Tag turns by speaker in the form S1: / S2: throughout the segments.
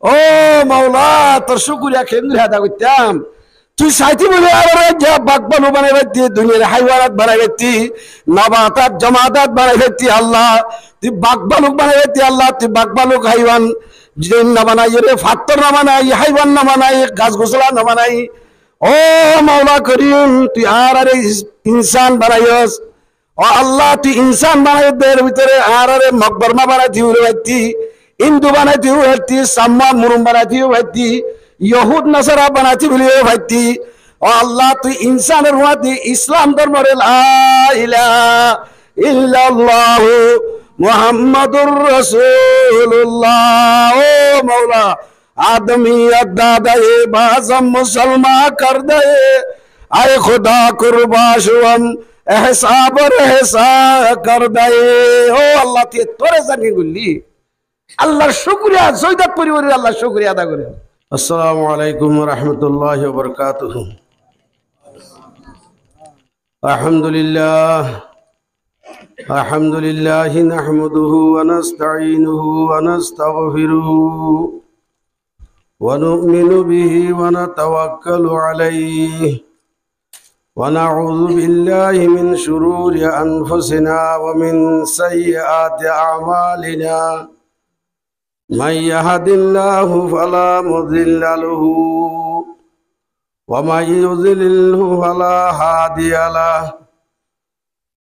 S1: ও মাওলা তোর শুকরিয়া কেন্দ্রে আদা করতাম তুই সাইতি বলে আর যা বাকবালু বানাই রাখতি দুনিয়ার হাইওয়ানাত বানাই রাখতি নবাতাত জমাদাত বানাই রাখতি আল্লাহ তুই বাকবালুক বানাই রাখতি আল্লাহ তুই বাকবালুক হাইওয়ান জিন না বানাই রে ফাত্তর না বানাই হাইওয়ান না বানাই গাছ গোছলা না বানাই ও মাওলা করিম তুই আর ইনসান বানাইস ও আল্লাহ তুই ইনসান বানাই দের ভিতরে আর মকবরমা বানাইতি উড়ে রাখতি হিন্দু বানাইতি উড়ে সাম্মা মুরুম বানাইতি উড়ে ইহুদ নাসারা বানাইতি বলি ভাইতি ও আল্লাহ তুই ইনসানের রুয়াতি ইসলাম ধর্মের লা ইলাহা ইল্লাল্লাহু মুহাম্মাদুর রাসূলুল্লাহ ও মাওলা आदमियत दादाए बाज़म मुसलमा कर दे आए खुदा कुर्बाशुम एहसाब और एहसा कर दे ओ अल्लाह ते तोरे जानी गुल्ली अल्लाह शुक्रिया सईदत परिवार अल्लाह शुक्रिया अदा करे अस्सलामु अलैकुम व रहमतुल्लाहि व बरकातुहू अल्हम्दुलिल्लाह नहमदुहु व नस्तईनुहु व नस्तगफिरुहु ونؤمن به ونتوكل عليه ونعوذ بالله من شرور أنفسنا ومن سيئات أعمالنا من يهد الله فلا مضل له ومن يضلله فلا هادي له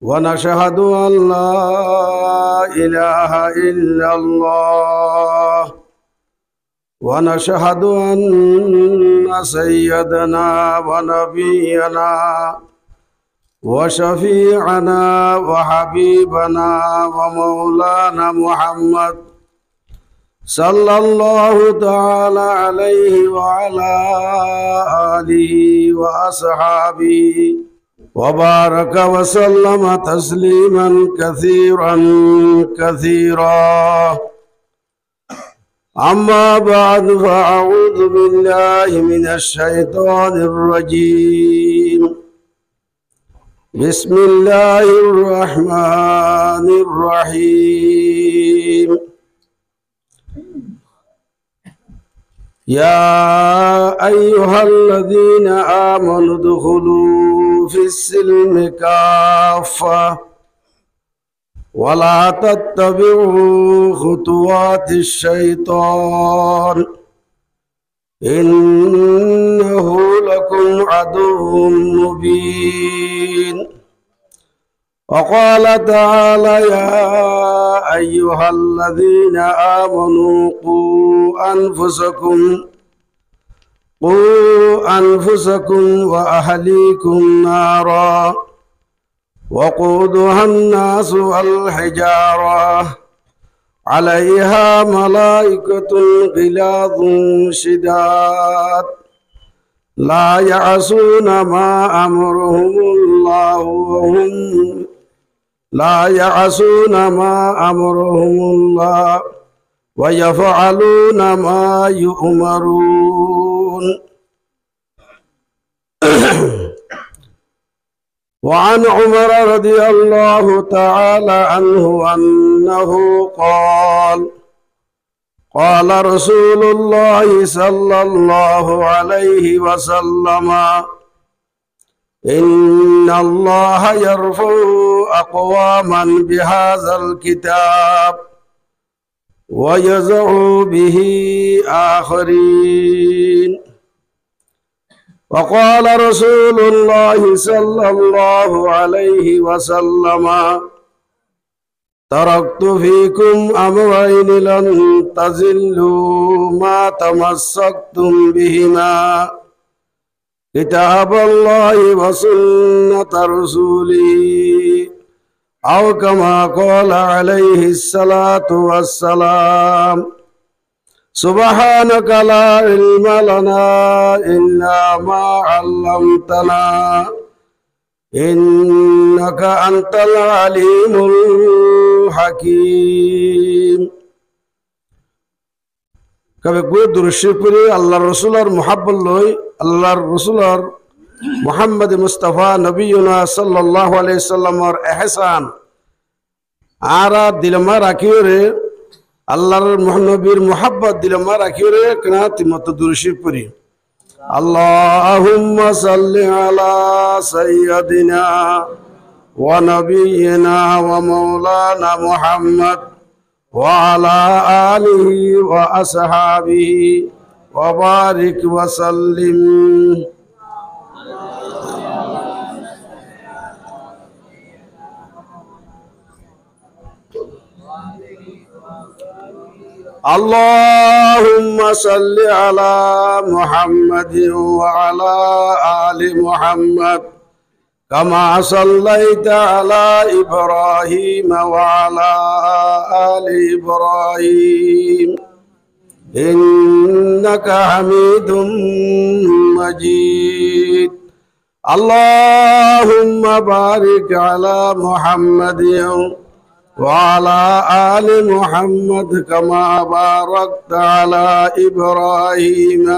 S1: ونشهد أن لا إله إلا الله ونشهد أن سيدنا ونبينا وشفيعنا وحبيبنا ومولانا محمد صلى الله تعالى عليه وعلى آله وأصحابه وبارك وسلم تسليما كثيرا كثيرا أما بعد فأعوذ بالله من الشيطان الرجيم بسم الله الرحمن الرحيم يا أيها الذين آمنوا ادخلوا في السلم كافة ولا تتبعوا خطوات الشيطان إنه لكم عدو مبين وقال تعالى يا أيها الذين آمنوا قوا أنفسكم وأهليكم نارا وقودها الناس والحجارة عليها ملائكة غلاظ شداد لا يعصون ما أمرهم الله ويفعلون ما يؤمرون وعن عمر رضي الله تعالى عنه أنه قال رسول الله صلى الله عليه وسلم إن الله يرفع أقواما بهذا الكتاب ويزع به آخرين وقال رسول الله صلى الله عليه وسلم تركت فيكم أمرين لن تزلوا ما تمسكتم بهما كتاب الله وسنة رسوله أو كما قال عليه الصلاة والسلام سبحانك لا علم لنا إلا ما علمتنا إنك أنت العليم الحكيم कभी कोई दुरुशिपुरी अल्लाह रसूलर मोहब्बत लोई अल्लाह रसूलर मोहम्मद मुस्तफ़ा नबीना सल्लल्लाहु अलैहि वसल्लम और एहसान आरा दिल में रखियो रे আল্লাহর নবীর মুহাব্বত দিল মা রাখিও রে কানাতি মত দুরুশরীফ পড়ি আল্লাহুম্মা সাল্লি আলা সাইয়্যিদিনা ওয়া নাবিয়িনা ওয়া মাওলানা মুহাম্মদ ওয়া আলা আলিহি ওয়া আসহাবিহি ওয়া বারিক ওয়া সাল্লিম اللهم صل على محمد وعلى آل محمد كما صليت على إبراهيم وعلى آل إبراهيم إنك حميد مجيد اللهم بارك على محمد وعلى آل محمد كما باركت على إبراهيم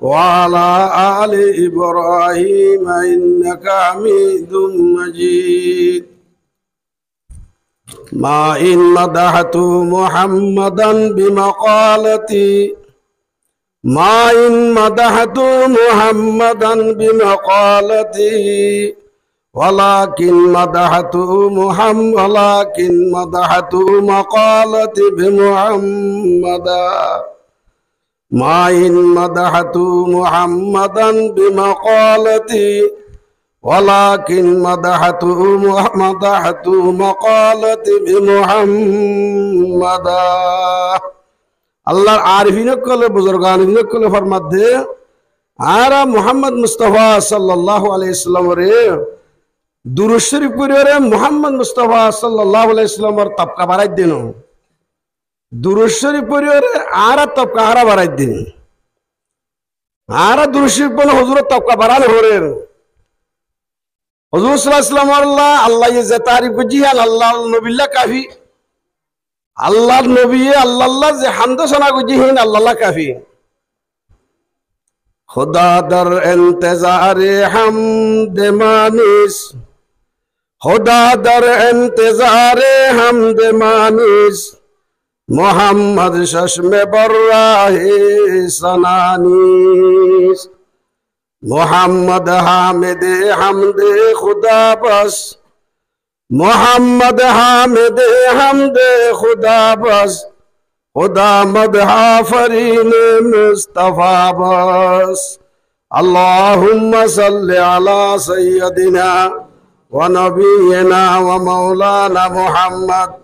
S1: وعلى آل إبراهيم إنك حميد مجيد ما إن مدحت محمدا بمقالتي ما إن مدحت محمدا بمقالتي ولكن مدحت مقالتي بمحمدا ما إن مدحت محمدا بمقالتي ولكن مدحت مقالتي بمحمدا আল্লাহর আরিফিনে কলে বুজুর্গানিনে কলে ফরমাত দে আরা মুহাম্মদ মুস্তাফা সাল্লাল্লাহু আলাইহি সাল্লাম রে দুরূদ শরীফ পড়ে মুহাম্মদ মুস্তাফা সাল্লাল্লাহু আলাইহি সাল্লামের তবকা বাড়াই দেন দুরূদ শরীফ পড়ে আরা তবকা আরা বাড়াই দেন আরা দুরূদ শরীফ পড়ে হুজুরের তবকা বাড়ানো হরে হুজুর সাল্লাল্লাহু আলাইহি ওয়াসাল্লাম আল্লাহ যে তারিফ জিহান আল্লাহ নবিল্লাহ কাফি আল্লাহর নবী আল্লাহ যে হামদ সানা গুজিহিন আল্লাহ কাফি खुदा दर इंतजारे हमद मानिस खुदा दर इंतजारे हमद मानिस मोहम्मद शश्मे बर्राहे सनानिस मोहम्मद हामिदे हमदे खुदा बस मोहम्मद हामिदे हमदे खुदा बस खुदा मदहा फरीन मुस्तफा बस अल्लाहुम्मा सल्ली अला सय्यदिना व नबियना व मौलाना मुहम्मद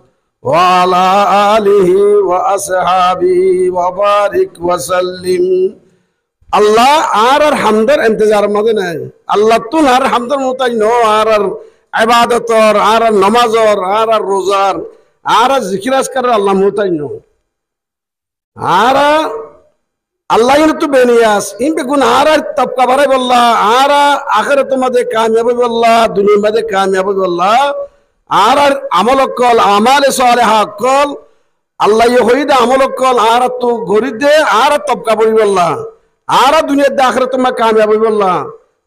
S1: व अला आलिहि व असहाबिहि व बारिक व सल्लिम अल्लाह आर हमदर इंतजार मदे नहीं अल्लाह तुन आर हमदर मुताज नो आर इबादतर आर नमाजर आर रोजार आर जिक्र कर अल्लाह मुताज नो आरा अल्लाह इन तो बेनियास इन पे गुन आरा तबका बरे बल्ला आरा आखिरत मदे कामयाबी बल्ला दुनिया मदे कामयाबी बल्ला आरा अमल कल अमाल सालेह कल अल्लाह ये होइदा अमल कल आरा तो गोरी दे आरा तबका बरी बल्ला आरा दुनिया दे आखिरत में कामयाबी बल्ला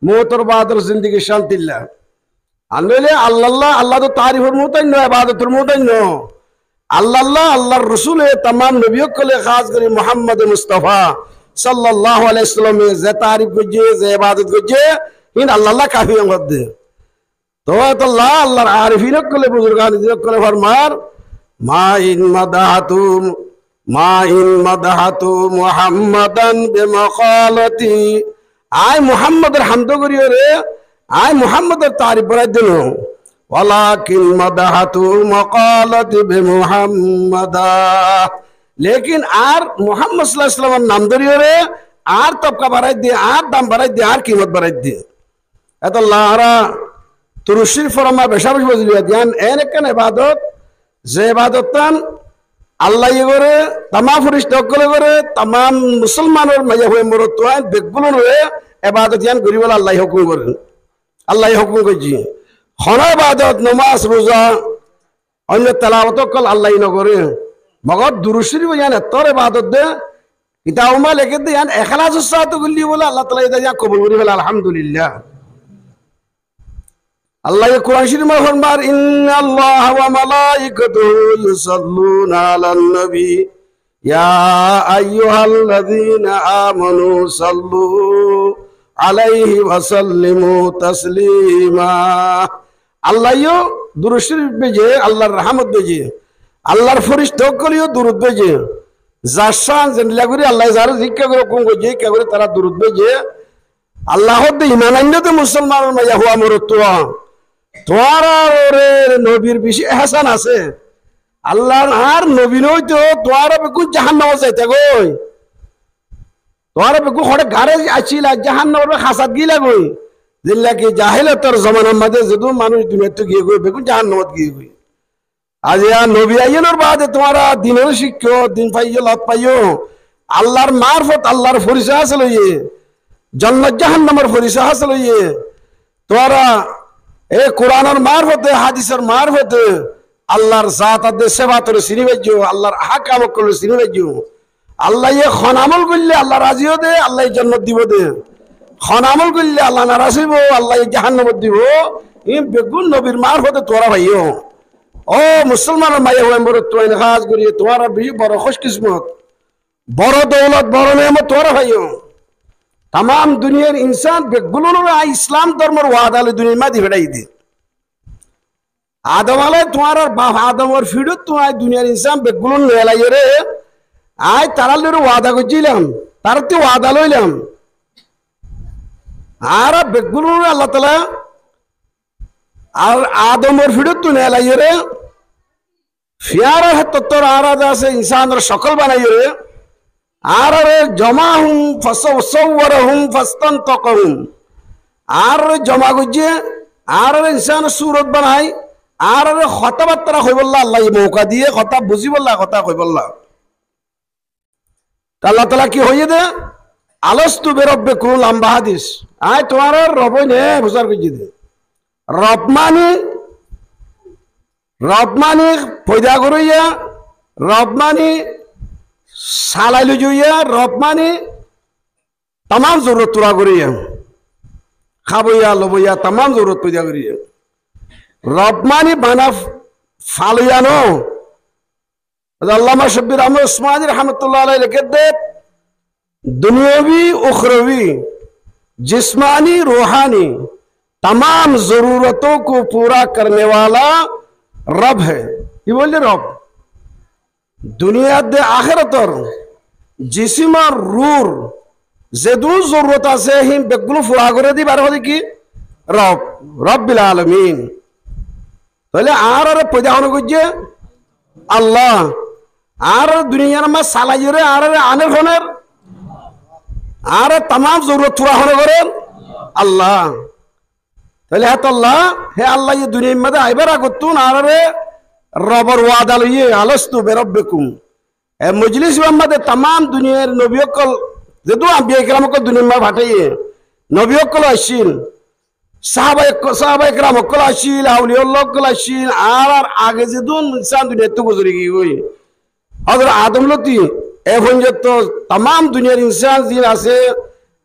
S1: मोतर बादर जिंदगी शांतिल्ला अन्वेले अल्लाह अल्लाह तो तारीफ मुतन नो इबादत मुतन नो अल्लाह अल्लाहर रसूल तमाम नबियों को ले खास करी मोहम्मद मुस्तफ़ा सल्लल्लाहु अलैहि वसल्लम जे तारीफ गुजे जे इबादत गुजे इन अल्लाह काफी अंगद दे तो अल्लाह अल्लाहर आरिफीन को ले बुजुर्गान को ले फरमार मा इन मदहतु मुहम्मदन बिमक़ालती आय मुहम्मदर हमद करियो रे आय मुहम्मदर तारीफ बराय दिनो वलाकिन मदहतु मक़ालति बिमुहम्मदा लेकिन आर मुहम्मद सल्लल्लाहु अलैहि वसल्लम नाम धरियो रे आर तबका बढ़ाई दे आर दाम बढ़ाई दे आर कीमत बढ़ाई दे एत लारा तुरुशिर फरमा बेशाबिश बजलिया ध्यान एने कन इबादत जे इबादतन अल्लाह ये करे तमाम फरिश्ता को करे तमाम मुसलमान और मजे हुए मरतवा बेगुलन हुए इबादत यान गरीब अल्लाह हुकुम करे अल्लाह हुकुम को जी खाना इबादत नमाज रोजा अन्य तलावत कल अल्लाह न करे मगर दुरुशरी यान तोर इबादत दे किताब में लेके दे यान इखलास साथ गुल्ली बोला अल्लाह ताला इदा या कबूल करी बोला अल्हम्दुलिल्लाह আল্লাহ কোরআন শরীফে ফরমান ইন্নাল্লাহা ওয়া মালাইকাতুহু ইউসাল্লুনা আলান নবী ইয়া আইয়ুহাল্লাযীনা আমানু সাল্লু আলাইহি ওয়া সাল্লিমু তাসলিমা। আল্লাহও দুরূদ শরীফ বেজে, আল্লাহর রহমত বেজে, আল্লাহর ফেরেশতা কলিও দুরূদ বেজে। যার শান জানলা করে আল্লাহ যারা জিজ্ঞা করে কোন গো জিজ্ঞা করে তারা দুরূদ বেজে। আল্লাহর দে ঈমান আনতে মুসলমানের মাইয়া হুয়া মরতুয়া তোমার ওরে নবীর বেশি এহসান আছে। আল্লাহর আর নবী নই তো তোমার বেকু জাহান্নামে যাইতে গই, তোমার বেকু হড়ে গারে আইছিল জাহান্নামের খাসাত গিলা গই, জিল্লা কি জাহিলাতর জামানার মাঝে যদু মানুষ দুনিয়াতে গিয়ে গই বেকু জাহান্নামত গিয়ে গই। আজ আর নবী আইনের বাদে তোমারা দিনের শিক্ষা দিন পাইও লত পাইও আল্লাহর মারফত আল্লাহর পরিচয় হাসিল হইয়ে, জান্নাত জাহান্নামের পরিচয় হাসিল হইয়ে, তোরা এ কোরআনের মারফতে হাদিসের মারফতে আল্লাহর জাত আদে সেবাতরে চিনি পাইছো, আল্লাহর হাকাম করলে চিনি পাইছো। আল্লাহ ইয়ে খন আমল করলে আল্লাহ রাজিও দে, আল্লাহ জান্নাত দিব দে। খন আমল করলে আল্লাহ নারাজ হইব, আল্লাহ জাহান্নামত দিব। ই বেগুন নবীর মারফতে তোরা ভাইও ও মুসলমানের মাইয়া হয়ে বড় তোয়াই কাজ করি তোমার বেশি বড় খুশ কিসমত, বড় দৌলত, বড় নেমত তোরা ভাইও। তাম দুনিয়ার ইনসান বেগুলো ইসলাম ধর্মের ওয়াদালে দুনিয়ার মাঝে ফেরাই দে। আদম আলাই তোমার বাপ আদমের ফিরত তোমার দুনিয়ার ইনসান বেগুলো নেলাই রে আয় তারাল ওয়াদা করছিলাম, তার তো ওয়াদা লইলাম। আর বেগুলো আল্লাহ তালা আর আদমের ফিরত তো নেলাই রে ফিয়ার তত্তর আরাধা আছে ইনসানের সকল বানাই রে। আর জমা হুম ফসওয়ার হুম ফস্তান তকহুম আর জমা গুজে আর ইনসান সুরত বানাই আর কথাবার্তা হই বললা আল্লাহ মৌকা দিয়ে কথা বুঝি বললা কথা কই বললা। আল্লাহ তালা কি হইয়ে দে আলস্তু বেরব্বে কোন লম্বা হাদিস আয় তোমার রব নে বুঝার করছি দে রবমানি পয়দা করিয়া রবমানি সালাইলু জুইয়া রবমানি তাম জরুরত তোরা করিয়া খাবইয়া লবইয়া তাম জরুরত পয়দা করিয়া রবমানি বানা ফালইয়া নো। আল্লামা শব্বির আহমদ উসমানী রহমতুল্লাহ আলাইহি লিখে দে दुनियावी उखरवी जिस्मानी रूहानी तमाम जरूरतों को पूरा करने वाला रब है। ये बोलिए रब दुनिया दे आखिरतर जिस्म और रूह जेदू जरूरत से ही बेगुल फुरा करे दी बार की रब रब्बिल आलमीन তাহলে আর আর পয়দা হন গজে আল্লাহ আর দুনিয়ার মা সালাইরে আর আনে ফোনের আর তাম জরুরত পুরা হন করেন আল্লাহ। তাহলে হ্যাঁ আল্লাহ হে আল্লাহ এই দুনিয়ার মধ্যে আইবার আগতুন আর রবর ওয়াদা লইয়ে আলস্তু বেরব্বিকুম এ মজলিস মধ্যে তাম দুনিয়ার নবীকল যেদু আম্বিয়া কিরামকল দুনিয়ার মধ্যে ভাটাইয়ে নবীকল আসিল সাহাবায়ে কিরাম কল আসিল আউলিয়াউল্লাহ কল আসিল আর আগে যেদু ইনসান দুনিয়া তো গুজরে গই হযরত আদম লতি এখন যত তাম দুনিয়ার ইনসান জিন আছে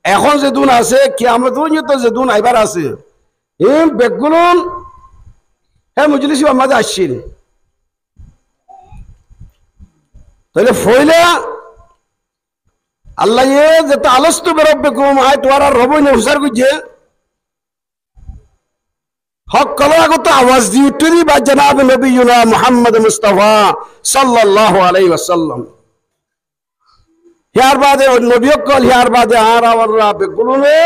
S1: এখন যেদুন আছে কিয়ামত পর্যন্ত যেদুন আইবার আছে এই বেগুন হে মজলিস মধ্যে আসিল। তাহলে ফইলা আল্লাহ এ যত আলস্তু বেরব্বিকুম আয় তোরা রবই নে হুসার গুজে হক কলা আগত আওয়াজ দি উঠরি বা জনাব নবিয়ুনা মুহাম্মদ মুস্তাফা সাল্লাল্লাহু আলাইহি ওয়াসাল্লাম হিয়ার বাদে নবী কল হিয়ার বাদে আর আওয়ারা বেগুনে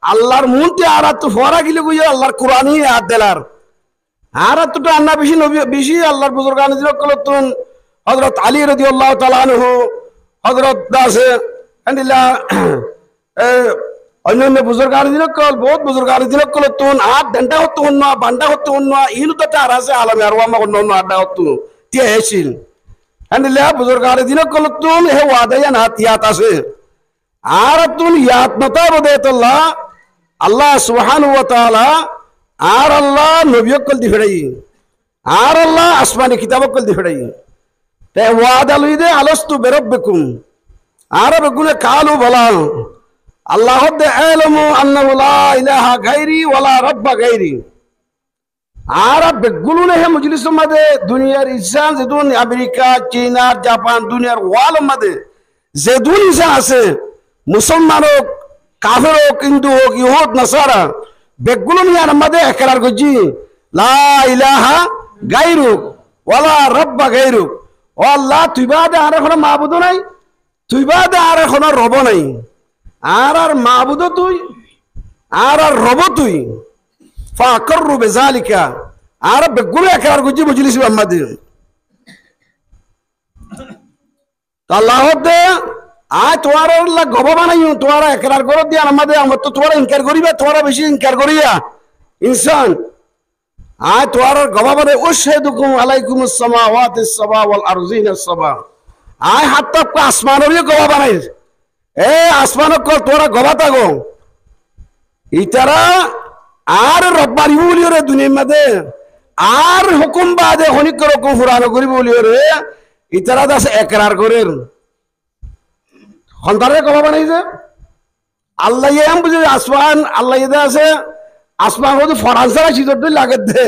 S1: আল্লাহর মুনতে আর তো ফরা গিলে গুইয়া আল্লাহর কুরআনই হাত দেলার আর তো আন্না বেশি নবী বেশি আল্লাহর বুজুর্গান দিল কলতুন হযরত আলী রাদিয়াল্লাহু তাআলা আনহু হযরত দাসে আল্লাহ অন্যান্য বুজুর্গান দিল কল বহুত বুজুর্গান দিল কলতুন আট ঘন্টা হতো না বান্ডা হতো না ইনু তো আর আছে আলমে আর ওয়া অন্য আড্ডা হতো তিয়া হেছিল আল্লাহ বুজুর্গান দিল কলতুন হে ওয়াদায়া না তিয়াত আছে আর তুন ইয়াত নতা বদেতুল্লাহ আল্লাহ সুবহানাহু ওয়া তাআলা আর আল্লাহ নবীকল দি ফেড়াই আর আল্লাহ আসমানি কিতাবকল দি ফেড়াই তে ওয়াদা লই দে আলস্তু বিরব্বিকুম আর বেগুনে কালু বলা আল্লাহ দে ইলমু আন্নাহু লা ইলাহা গায়রি ওয়ালা রাব্বা গায়রি আর বেগুলো হে মজলিসের মধ্যে দুনিয়ার ইনসান যেদুন আমেরিকা চীন আর জাপান দুনিয়ার ওয়াল মধ্যে যেদুন ইনসান আছে মুসলমান হোক কাফের হোক হিন্দু হোক ইহুদ নাসারা বেগুলো নিয়ে মধ্যে একরার করছি লা ইলাহা গায়রুক ওয়ালা রাব্বা গায়রুক ও আল্লাহ তুই বাদে আর কোনো মাবুদ নাই তুই বাদে আর কোনো রব নাই আর মাবুদ তুই আর রব তুই ফাকরু বিযালিকা আর বেগুলো একরার করছি মজলিস মধ্যে আল্লাহ দে আয় তোমার গব বানাইও তোমার একরার করে দিয়ে আমাদের আমার তো তোমার ইনকার করিবা তোমার বেশি ইনকার করিয়া ইনসান আয় তোমার গব বানাই উশহিদুকুম আলাইকুমুস সামাওয়াতিস সাবা ওয়াল আরযিনাস সাবা আয় হাত্তা আসমানের গব বানাই এ আসমানক কল তোরা গবা থাকো ইতারা আর রব্বানি বলিও রে দুনিয়ার মধ্যে আর হুকুম বাদে হনিক রকম ফুরানো করি বলিও রে ইতারা দাস একরার করেন সন্তানে কবা বানাইছে আল্লাহ এম বুঝে আসমান আল্লাহ ইদা আছে আসমান হচ্ছে ফরান্সারা চিজর লাগে দে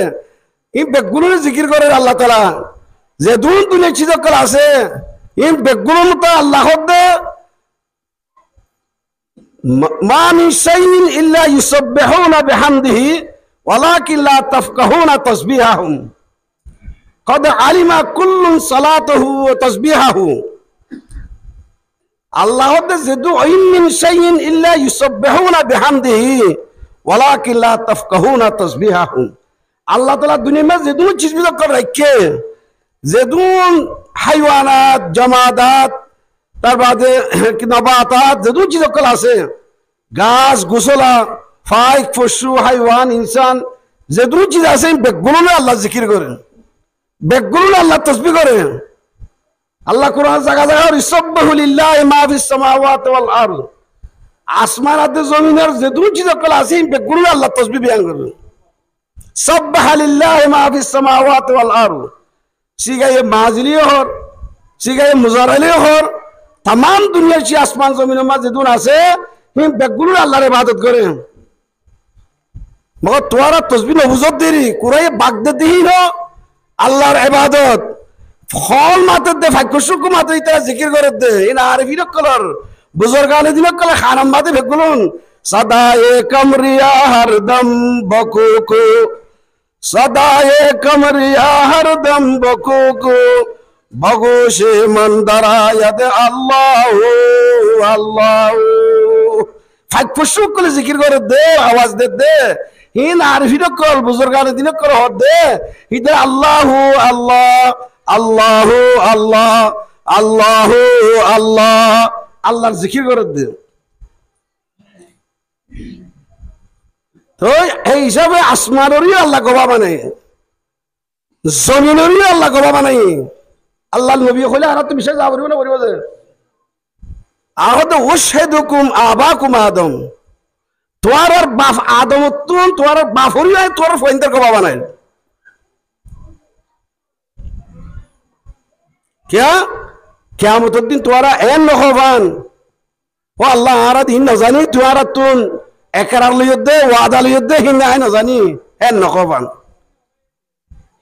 S1: ই বেগুলো জিকির করে আল্লাহ তালা যে দুনিয়া চিজকল আছে ই বেগুলো মতো আল্লাহ দে মা মিন শাইইন ইল্লা ইউসাব্বিহুনা বিহামদিহি ওয়ালাকিন লা তাফকাহুনা তাসবিহাহুম قد علم كل صلاته وتسبيحه আল্লাহ যেদু মিন শাইইন ইল্লা ইউসাব্বিহুনা বিহামদিহি ওয়ালাকিন লা তাফকাহুনা তাসবিহাহুম আল্লাহ তাআলা দুনিয়ার মধ্যে যেদু চিজ করে রাখে যেদু হাইওয়ানাত জামাদাত তার বাদে নবাতাত যেদু চিজ করে আছে গাছ গোছলা ফাইক পশু হাইওয়ান ইনসান যেদু চিজ আছে বেগুলো আল্লাহ জিকির করেন বেগুলো আল্লাহ তাসবিহ করেন আল্লাহ কোরআন জায়গা জায়গা ইসব্বাহু লিল্লাহি মা ফিস সামাওয়াতি ওয়াল আরদ আসমান আর জমিনের যে দুই চিজ কল আছে বেগুলো আল্লাহ তাসবিহ বয়ান করবে সাব্বাহা লিল্লাহি মা ফিস সামাওয়াতি ওয়াল আরদ সিগায়ে মাজিলিও হর সিগায়ে মুজারালিও হর तमाम দুনিয়ার যে আসমান জমিনের মাঝে দুন আছে হিম বেগুলো আল্লাহর ইবাদত করে মগর তোরা তাসবিহ নবুজত দেরি কুরাই বাগদে দিন আল্লাহর ইবাদত ফল মাতে দে ফাকুশুক মাতে ইতা জিকির করে দে ইনা আরফির কলর বুজুর্গানে দিন কল খানাম মাতে বেগুলুন সদায়ে কমরিয়া হরদম বকুকু সদায়ে কমরিয়া হরদম বকুকু বগোশে মন্দারায়াদ আল্লাহু আল্লাহু ফাকুশুক কল জিকির করে দে আওয়াজ দে হিন আরফির কল বুজুর্গানে দিন কল হদ দে ইতা আল্লাহু আল্লাহ আল্লাহ আল্লাহ আল্লাহ আল্লাহ আল্লাহর জিকির করে দে তো এই হিসাবে আসমানেরই আল্লাহ গবা বানাই জমিনেরই আল্লাহ গবা বানাই আল্লাহ নবী হলে আর তো বিষয় যাব না বলবো যে আহত উশহিদুকুম আবাকুম আদম তোমার বাপ আদম তোমার বাপরই তোর ফইন্দার গবা বানাই क्या क़यामत दिन तुम्हारा एन नखवान वो अल्लाह आरा दिन न जानी तुम्हारा तुम एकरार लियदे वादा लियदे हिंगा है न जानी एन नखवान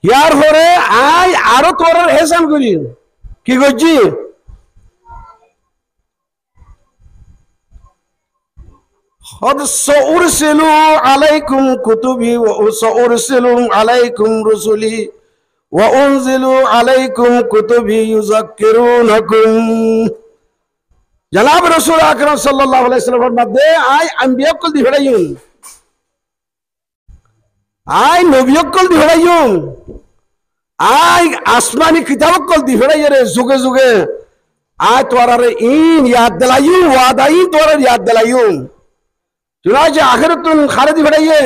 S1: यार होरे आय आरो तोरा हेसान करी की गजी हद सउरसिलु अलैकुम कुतुबी व सउरसिलु अलैकुम रुसुली وأنزلوا عليكم كتبي يذكرونكم जनाब रसूल अकरम सल्लल्लाहु अलैहि वसल्लम फरमाते आय अंबिया कुल दिहड़ायुन आय नबिया कुल दिहड़ायुन आय आसमानी किताब कुल दिहड़ाये रे जुगे जुगे आय तोरा रे इन याद दिलायुन वादाइन तोरा याद दिलायुन चुनाचे आखिरतुन खालिद दिहड़ाये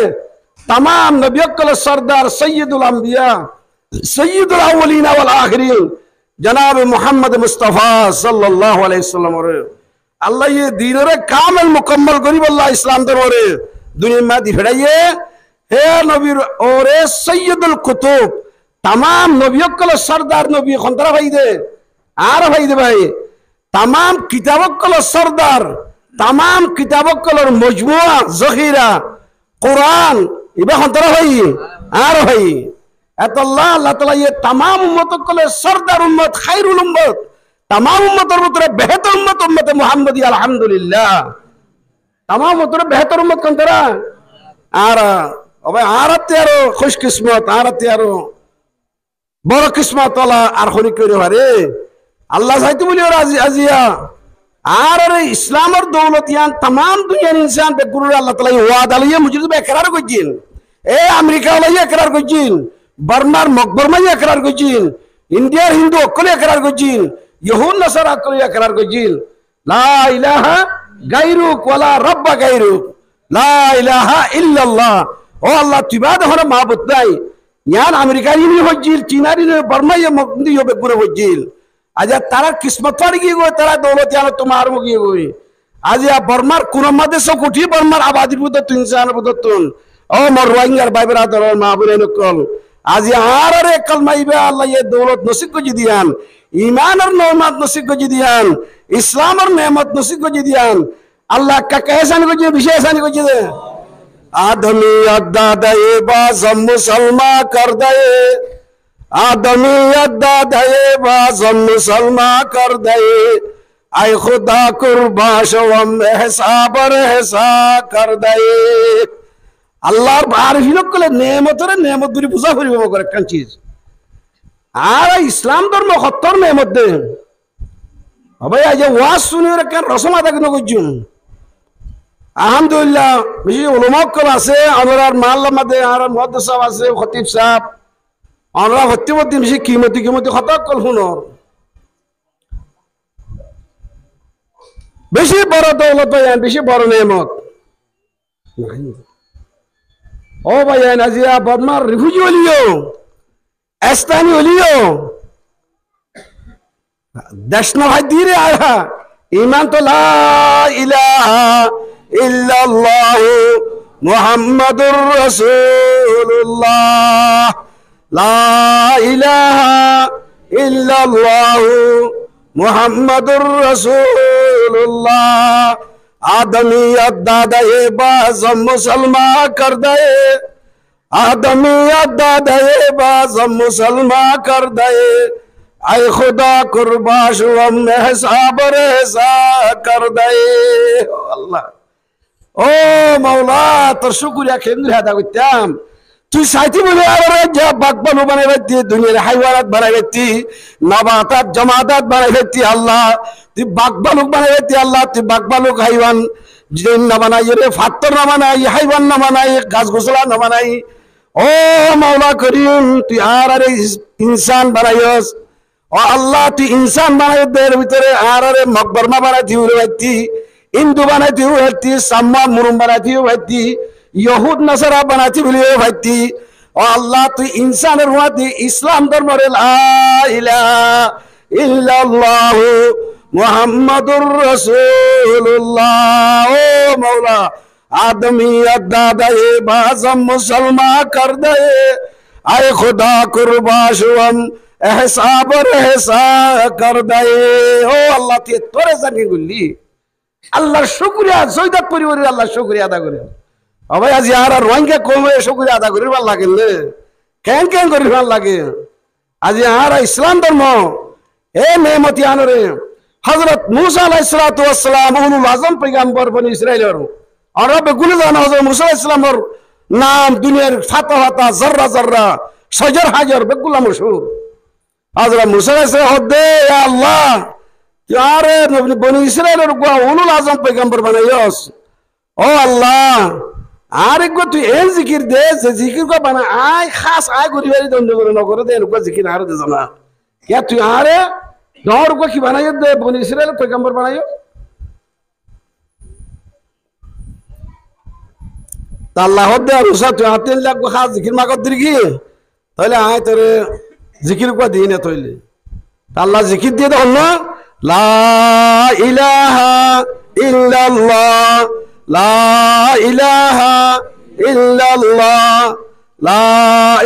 S1: तमाम नबिया कुल सरदार सय्यदुल अंबिया सय्यदुल अव्वलीन वल आखिरीन जनाब मोहम्मद मुस्तफा सल्लल्लाहु अलैहि वसल्लम रे अल्लाह ये दीन रे कामिल मुकम्मल गरीब अल्लाह इस्लाम दरबारे दुनिया में दिखड़ाइए हे नबी और सय्यदुल कुतुब तमाम नबियों कल सरदार नबी खंतरा भाई दे आर भाई दे भाई तमाम किताबों कल सरदार तमाम किताबों कल मजमुआ जखीरा कुरान इबे खंतरा भाई আর ভাই এত আল্লাহ তাআলা ये तमाम উম্মত কলে সরদার উম্মত খায়রুল উম্মত तमाम উম্মতের ভিতরে বেহতর উম্মত উম্মতে মুহাম্মদী আলহামদুলিল্লাহ तमाम উম্মতের বেহতর উম্মত কোন তারা আর ভাই আরতে আরো খুশকিসমত আরতে আরো বড় কিসমত ওয়ালা আর হরি কইরে পারে আল্লাহ চাইতে বলি আজিয়া আর ইসলামের দৌলত ইয়ান तमाम দুনিয়ার ইনসান বে গুরু আল্লাহ তাআলা ওয়াদা লইয়া মুজিদ বে একরার কইছেন এ আমেরিকা লইয়া একরার কইছেন বার্মার মকবরমাই একরার কইছেন ইন্ডিয়ার হিন্দু অকলে একরার কইছেন ইহুদ নাসারা অকলে একরার কইছেন লা ইলাহা গায়রুক ওয়ালা রাব্বা গায়রুক লা ইলাহা ইল্লাল্লাহ ও আল্লাহ তুবাদ হর মাবুদ নাই ইয়ান আমেরিকা ইনি হজ্জিল চীনারি বার্মাই মকদি হবে পুরো হজ্জিল আজ তারা কিসমত পাড়ি গিয়ে গো তারা দৌলত ইয়ান তোমার গিয়ে গই আজ বার্মার কোন মাদেশ কোটি বার্মার আবাদি বুদ তিনসান বুদতুন ও মোর রোহিঙ্গার ভাই ব্রাদার মা বোনের কল আজ আর কলমাইবে আল্লাহ এ দৌলত নসিব করে দিয়ান ঈমানের নেমত নসিব করে দিয়ান ইসলামের নেমত নসিব করে দিয়ান আল্লাহ কা কেসান করে বিশেষান করে দে आदमी अद्दा दये बाज़म मुसलमा कर दये आदमी अद्दा दये बाज़म मुसलमा कर दये आय खुदा कुर्बाश वम एहसाबर एहसा कर दये अल्लाहर बारिफिनक कले नेमतरे नेमत दुरी बुझा करिब करे कान चीज আর ইসলাম ধর্ম সত্তর নেমত দে ভাই আজ ওয়াজ শুনি রে কেন রসম আদা কেন কইছুন আলহামদুলিল্লাহ বেশি উলামা কল আছে আমরার মাল্লা মাদে আর মুহাদ্দিস সাহেব আছে খতিব সাহেব আমরা হত্যি বেশি কিমতি কথা কল শুনো বেশি বড় দৌলত বেশি বড় নেমত ও ভাই নাজিয়া বদমার রিফিউজি হলিও এস্তানি হলিও দেশনা ভাই দিরে আয়া ঈমান তো লা ইলাহা ইল্লাল্লাহ মুহাম্মাদুর রাসূলুল্লাহ লা ইলাহা ইল্লাল্লাহ মুহাম্মাদুর রাসূলুল্লাহ आदमियत दादे बाज़म मुसलमा कर दे आदमियत दादे बाज़म मुसलमा कर दे आय खुदा कुर्बाश वम एहसाबर एहसा कर दे अल्लाह ओ मौला তোর শুকরিয়া কেন্দ্রে আদা করতাম তুই সাইতি বলে আর যা বাকবালু বানাইতি দুনিয়ার হাইওয়ানাত বানাইতি নবাতাত জামাতাত বানাইতি আল্লাহ তুই বাকবালু বানাইতি আল্লাহ তুই বাকবালু হাইওয়ান জিন না বানাই রে ফাত্তর না বানাই হাইওয়ান না বানাই গাছ গোছলা না বানাই ও মাওলা করিম তুই আর ইনসান বানাইস ও আল্লাহ তুই ইনসান বানাই দের ভিতরে আর মকবরমা বানাইতি উড়াইতি হিন্দু বানাইতি উড়াইতি সাম্মা মুরুম বানাইতি উড়াইতি ইহুদ নাসারা বানাইতি বলিও ভাইতি ও আল্লাহ তুই ইনসানের ওয়াদি ইসলাম ধর্মের লা ইলাহা ইল্লাল্লাহ মুহাম্মাদুর রাসূলুল্লাহ ও মাওলা आदमियत दादे बाज़म मुसलमा कर दे आय खुदा कुर्बाश वम एहसाबर एहसा कर दे ओ अल्लाह ते तोरे জানি গুলি আল্লাহর শুকরিয়া সৈয়দ পরিবারের আল্লাহ শুকরিয়া আদা করে ভাই আজ আর রোহিঙ্গা কমে শুকরিয়া আদা করি ভাল লাগে কেন কেন করি ভাল লাগে আজ আর ইসলাম ধর্ম এ নেমতি আনরে হযরত মুসা আলাইহিস সালাতু ওয়াস সালাম উলুল আযম পয়গম্বর বনি ইসরাইলের और बेगुल जाना हज़रत मूसा अलैहिस्सलाम और नाम दुनिया फाता फाता जर्रा जर्रा शजर हाजर बेगुला मशहूर हज़रत मूसा अलैहिस्सलाम होदे या अल्लाह यार बनी इस्राइल और उलुल आज़म पैगंबर बनायोस ओ अल्लाह आर एक तू ए जिकिर दे जे जिकिर को बना आय खास आय गुरीवारी दंड करे न करे दे को जिकिर हार दे जाना क्या तू यार दौड़ को की बनायो दे बनी इस्राइल पैगंबर बनायो আল্লাহ দে রুসা তুই হাতে লাগবো খা জিকির মাগত দিরগি তাহলে আয় তোরে জিকির কো দিই না তইলে আল্লাহ জিকির দিয়ে দাও না লা ইলাহা ইল্লাল্লাহ লা ইলাহা ইল্লাল্লাহ লা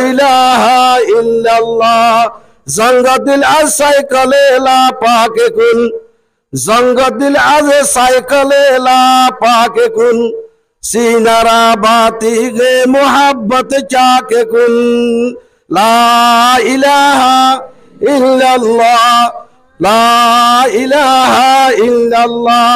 S1: ইলাহা ইল্লাল্লাহ জঙ্গদিল আজ সাইকেলে লা পাকে কুন জঙ্গদিল আজ সাইকেলে লা পাকে কুন सीनारा बाती गे मोहब्बत चाके कुन ला इलाहा इल्लल्लाह ला इलाहा इल्लल्लाह।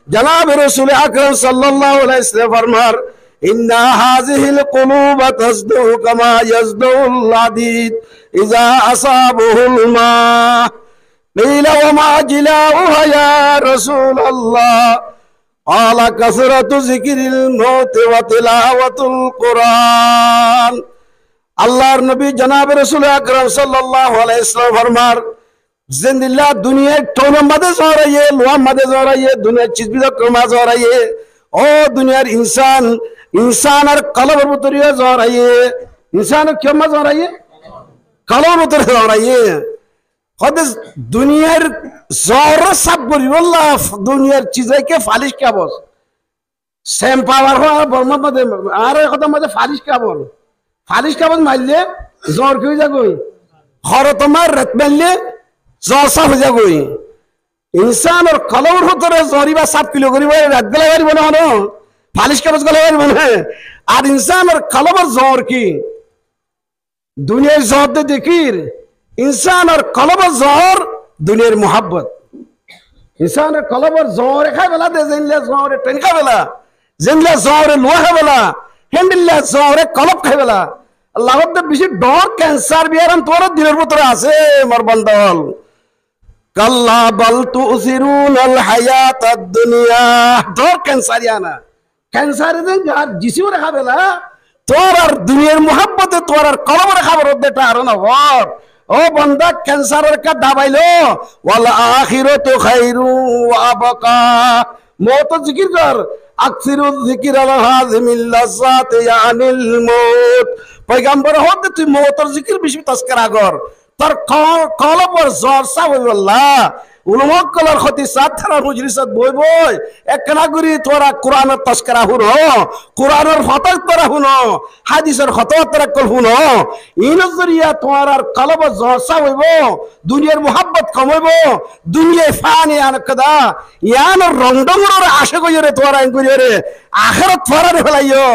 S1: जनाब रसूल अकरम सल्लल्लाहु अलैहि वसल्लम फरमार इन्ना हाज़िहिल कुलूब तस्दु कमा यस्दुल हदीद इज़ा असाबहुल मा क़ील वमा जिलाउहा या रसूल अल्लाह क़ाल कसरतु ज़िक्रिल मौत व तिलावतुल कुरान। अल्लाहर नबी जनाब रसूल अकरम सल्लल्लाहु अलैहि वसल्लम फरमार जिंदिल्ला दुनिया टोना मदे जो रही है लोहा मदे जो रही है दुनिया चीज भी तो कमा जो रही है ओ दुनिया इंसान और कलब बुतरिया जो रही है इंसान क्यों मत जो रही है कलब बुतरिया जो रही है खुद दुनिया जोर सब बुरी वल्लाह दुनिया चीजें के फालिश क्या बोल सेम पावर हो बर्मा मदे आरे खुद मदे फालिश क्या बोल मान ले जोर क्यों जा कोई खरो तुम्हार रत में ले जोसा हो जा कोई इंसान और कलौर होते रहे जोरी बा 7 किलो करी वो रात गला गारी बना हो फालिश का बस गला गारी बना है और इंसान और कलौर जोर की दुनिया जोर दे देखिर इंसान और कलौर जोर दुनिया मोहब्बत इंसान और कलौर जोर खा बेला दे जिनले जोर ट्रेन खा बेला जिनले जोर लोहा खा बेला हैंडले जोर कलौर खा बेला अल्लाह दे बिशी डॉर कैंसर भी आराम तोरा दिनर पुत्र आसे मर बंदल कल्ला बल तुसिरूनल हयातद दुनिया डॉर कैंसर याना कैंसर दें यार जिसी वो रखा बेला तोरार दुनियार मोहब्बत तोरार कलम रखा बरो बेटा आरना वार ओ बंदा कैंसर का दवाई लो वल आखिरतु खैरु व अबका मौत जिक्र कर अक्सरु जिक्र अल हाज़िमिल लज़्ज़ात यानिल मौत पैगंबर होते तु मौत जिक्र बिश तस्करा कर तर कलम पर जोर सा वल्लाह उलमा कलर खती साथरा मुजलिसत बोय बोय एकना गुरी तोरा कुरान तस्करा हुनो कुरानर फतक तोरा हुनो हादिसर खतवा तोरा कल हुनो इन जरिया तोरा कलम जोर सा वइबो दुनियार मोहब्बत कमइबो दुनिया फानी आन कदा यान रंगडंगर आशा गयरे तोरा इंगुरी रे आखिरत तोरा रे फलाइयो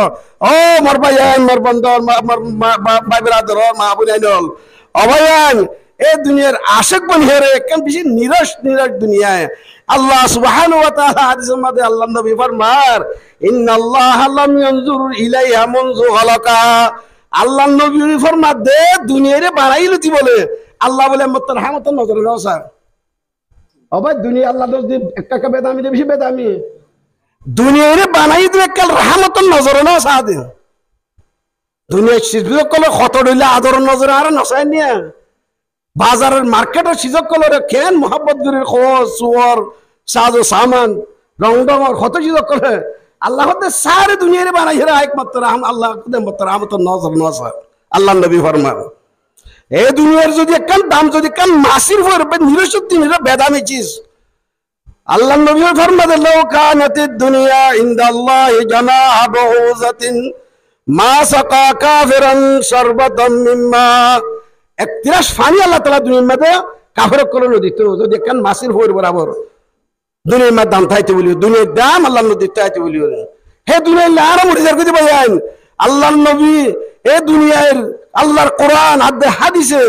S1: ओ मर भाईयान मर बंदर मर भाई बिरादर मा बुनाइनल अभयान ए दुनियार आशिक बन है रे कम बिशी निराश दुनिया है अल्लाह सुब्हानहु व तआला हदीस में अल्लाह नबी फरमार इन्नल्लाह लम यंजुर इलाइहा मुनजु खलका अल्लाह नबी फरमा दे दुनिया रे बाराइल थी बोले अल्लाह बोले मत रहमत नजर ना सा अब दुनिया अल्लाह दोस्त दे एक का बेदामी दे बिशी बेदामी दुनिया रे बनाई दे कल रहमत नजर ना सा दे दुनिया चीज को खतडुला आदर नजर आ रहा नसाय निया बाजार मार्केट चीजों को लोग कैन मोहब्बत गुरी खोज सुवर साजो सामान रंगडंग और खतो चीजों को ले अल्लाह होते सारे दुनिया रे बना हिरा एक मत रहम अल्लाह खुदे मत रहम तो नजर नसा अल्लाह नबी फरमान ए दुनिया रे जो दे कम दाम जो दे कम मासिर हो रे निरशुद्धि निर बेदामी चीज अल्लाह नबी फरमाते लो कानत दुनिया इंदल्लाहि जनाह बहुजतिन मा सका काफिरन शरबतम मिम्मा एक तिराश फानी अल्लाह ताला दुनिया में दे काफिर को लो दितो जो देखन मासिर होर बराबर दुनिया में दाम थाइते बोलियो दुनिया दाम अल्लाह नो दिता है बोलियो हे दुनिया लारा मुरिजर को दे बयान अल्लाह नबी ए दुनिया अल्लाहर कुरान हद हदीसे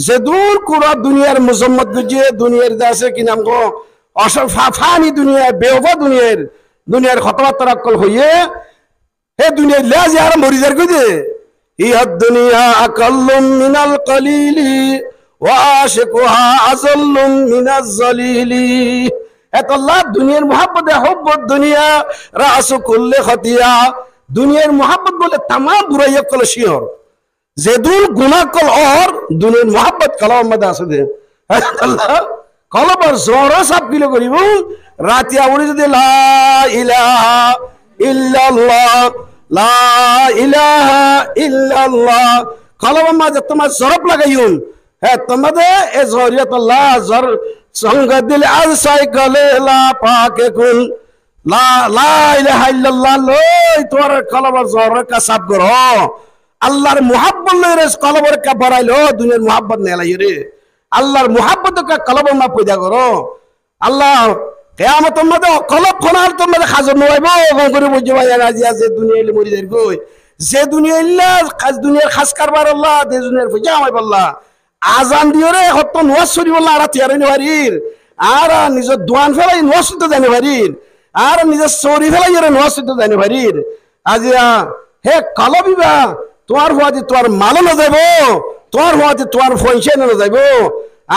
S1: जदूर कुरान दुनियार मुजम्मत गुजे दुनियार दासे की नाम को असर फानी दुनिया बेवफा दुनियार खतवा तरक्कल होइए हे दुनिया ले यार मुरिजर को दे यह दुनिया अकल्लुम मिनल कलीली व आशिकुहा अज़ल्लुम मिनज़ ज़लीली ए तो अल्लाह दुनियार मोहब्बत है हुब्बुद दुनिया रासु कुल्ले खतिया दुनियार मोहब्बत बोले तमाम बुराइयों को शियोर ज़ेदुल गुनाह कल और दुनियार मोहब्बत कलाम मदास दे अल्लाह कल पर जोरा सब किलो करीबू रातिया उड़ी दे ला इलाहा इल्लल्लाह ला इलाहा इल्लल्लाह कलम मा जब तुम ज़रब लगायूं है तुम्हारे ए ज़रियत अल्लाह ज़र संग दिल आज साइकले ला पाके कुल ला ला इलाहा इल्लल्लाह लो इतवार कलम ज़र का सब करो अल्लाह रे मोहब्बत ले रे कलम का बराई लो दुनिया मोहब्बत नहीं लाई रे अल्लाह रे मोहब्बत का कलम मा पैदा करो अल्लाह কেয়ামতের মধ্যে অকলক খনার তোর মধ্যে খাজর নইব করে বুঝে ভাই আজি আছে দুনিয়া এলে মরি যাই গই যে দুনিয়া ইল্লা খাজ দুনিয়ার খাস কারবার আল্লাহ দে দুনিয়ার ফুজা আমায় বললা আজান দিও রে হত নোয়াজ শরীফ আল্লাহ আর তিয়ারে নিবারির আর নিজের দোয়ান ফেলাই নোয়াজ তো জানি ভারির আর নিজের চৌরি ফেলাই রে নোয়াজ তো জানি ভারির আজিয়া হে কালো বিবা তোমার হুয়াতে তোমার মালো না যাইব তোমার হুয়াতে তোমার পয়সা না যাইব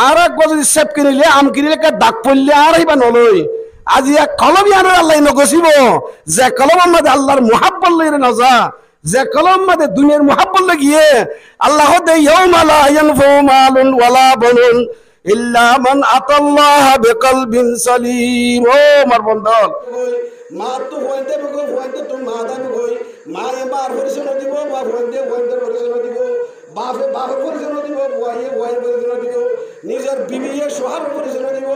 S1: আর একবার যদি সেপ কিনিলে আম কিনিলে দাগ পড়লে আর এইবা নলই আজি এক কলম ইয়ানোর আল্লাহ নগসিব যে কলম আমাদের আল্লাহর মুহাব্বত লইরে নজা যে কলম আমাদের দুনিয়ার মুহাব্বত লাগিয়ে আল্লাহ দে ইয়াউমা লা ইয়ানফু মালুন ওয়ালা বানুন ইল্লা মান আতাল্লাহ বিকলবিন সালিম ও মার বন্ধন মা তো হইতে বগো হইতে তো মা দান কই মা এবার পরিচয় দিব বা হইতে পরিচয় দিব বাপে বাপের পরিচয় দিব বয়ে পরিচয় দিব নিজের বিবিয়ে সোহার পরিচয় দিব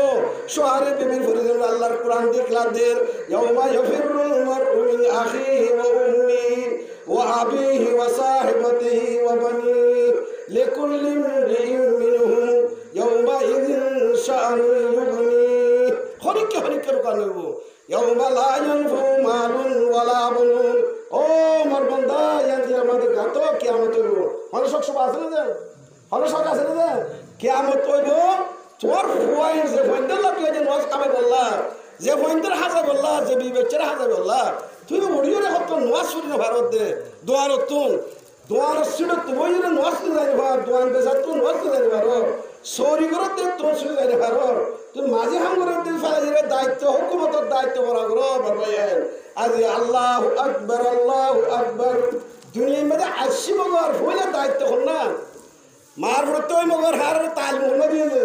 S1: সোহারে বিবির পরিচয় আল্লাহর কোরআন দেখলাদের ইয়াউমা ইয়াফিরুল মারউ মিন আখিহি ওয়া উম্মিহি ওয়া আবিহি ওয়া সাহিবাতিহি ওয়া বানিহি লিকুল্লি ইমরিইন মিনহুম ইয়াউমা ইযিন শাআনু ইউগনি হরিকে রুকানব ইয়াউমা লা ইয়ানফু মালুন ওয়ালা বানুন ও মোর বান্দা ইয়াদি আমাদের গাতো কিয়ামত হইব হনসক সব আছে না হনসক আছে না কিয়ামত হইব তোর ফুয়াই যে ফন্ডার লাগে যে নজ কামে বললা যে ফন্ডার হাজা বললা যে বিবেচের হাজা বললা তুই বড়িও রে হত নজ শুনি না ভারত দে দোয়ারতুন দোয়ার সিড়ত বইরে নজ যাই ভার দোয়ান বেজা তুই নজ যাই ভার সরি করতে তোর শুনি যাই ভার তুই মাঝে হাম করে দিন ফাইরে দায়িত্ব হুকুমতের দায়িত্ব বড় করো বাবাইন আজি আল্লাহু আকবার দুনিয়ার মধ্যে আসি মগর হইলে দায়িত্ব হল না মার হতো মগর হার তাল মোহম্মদ দিয়ে দে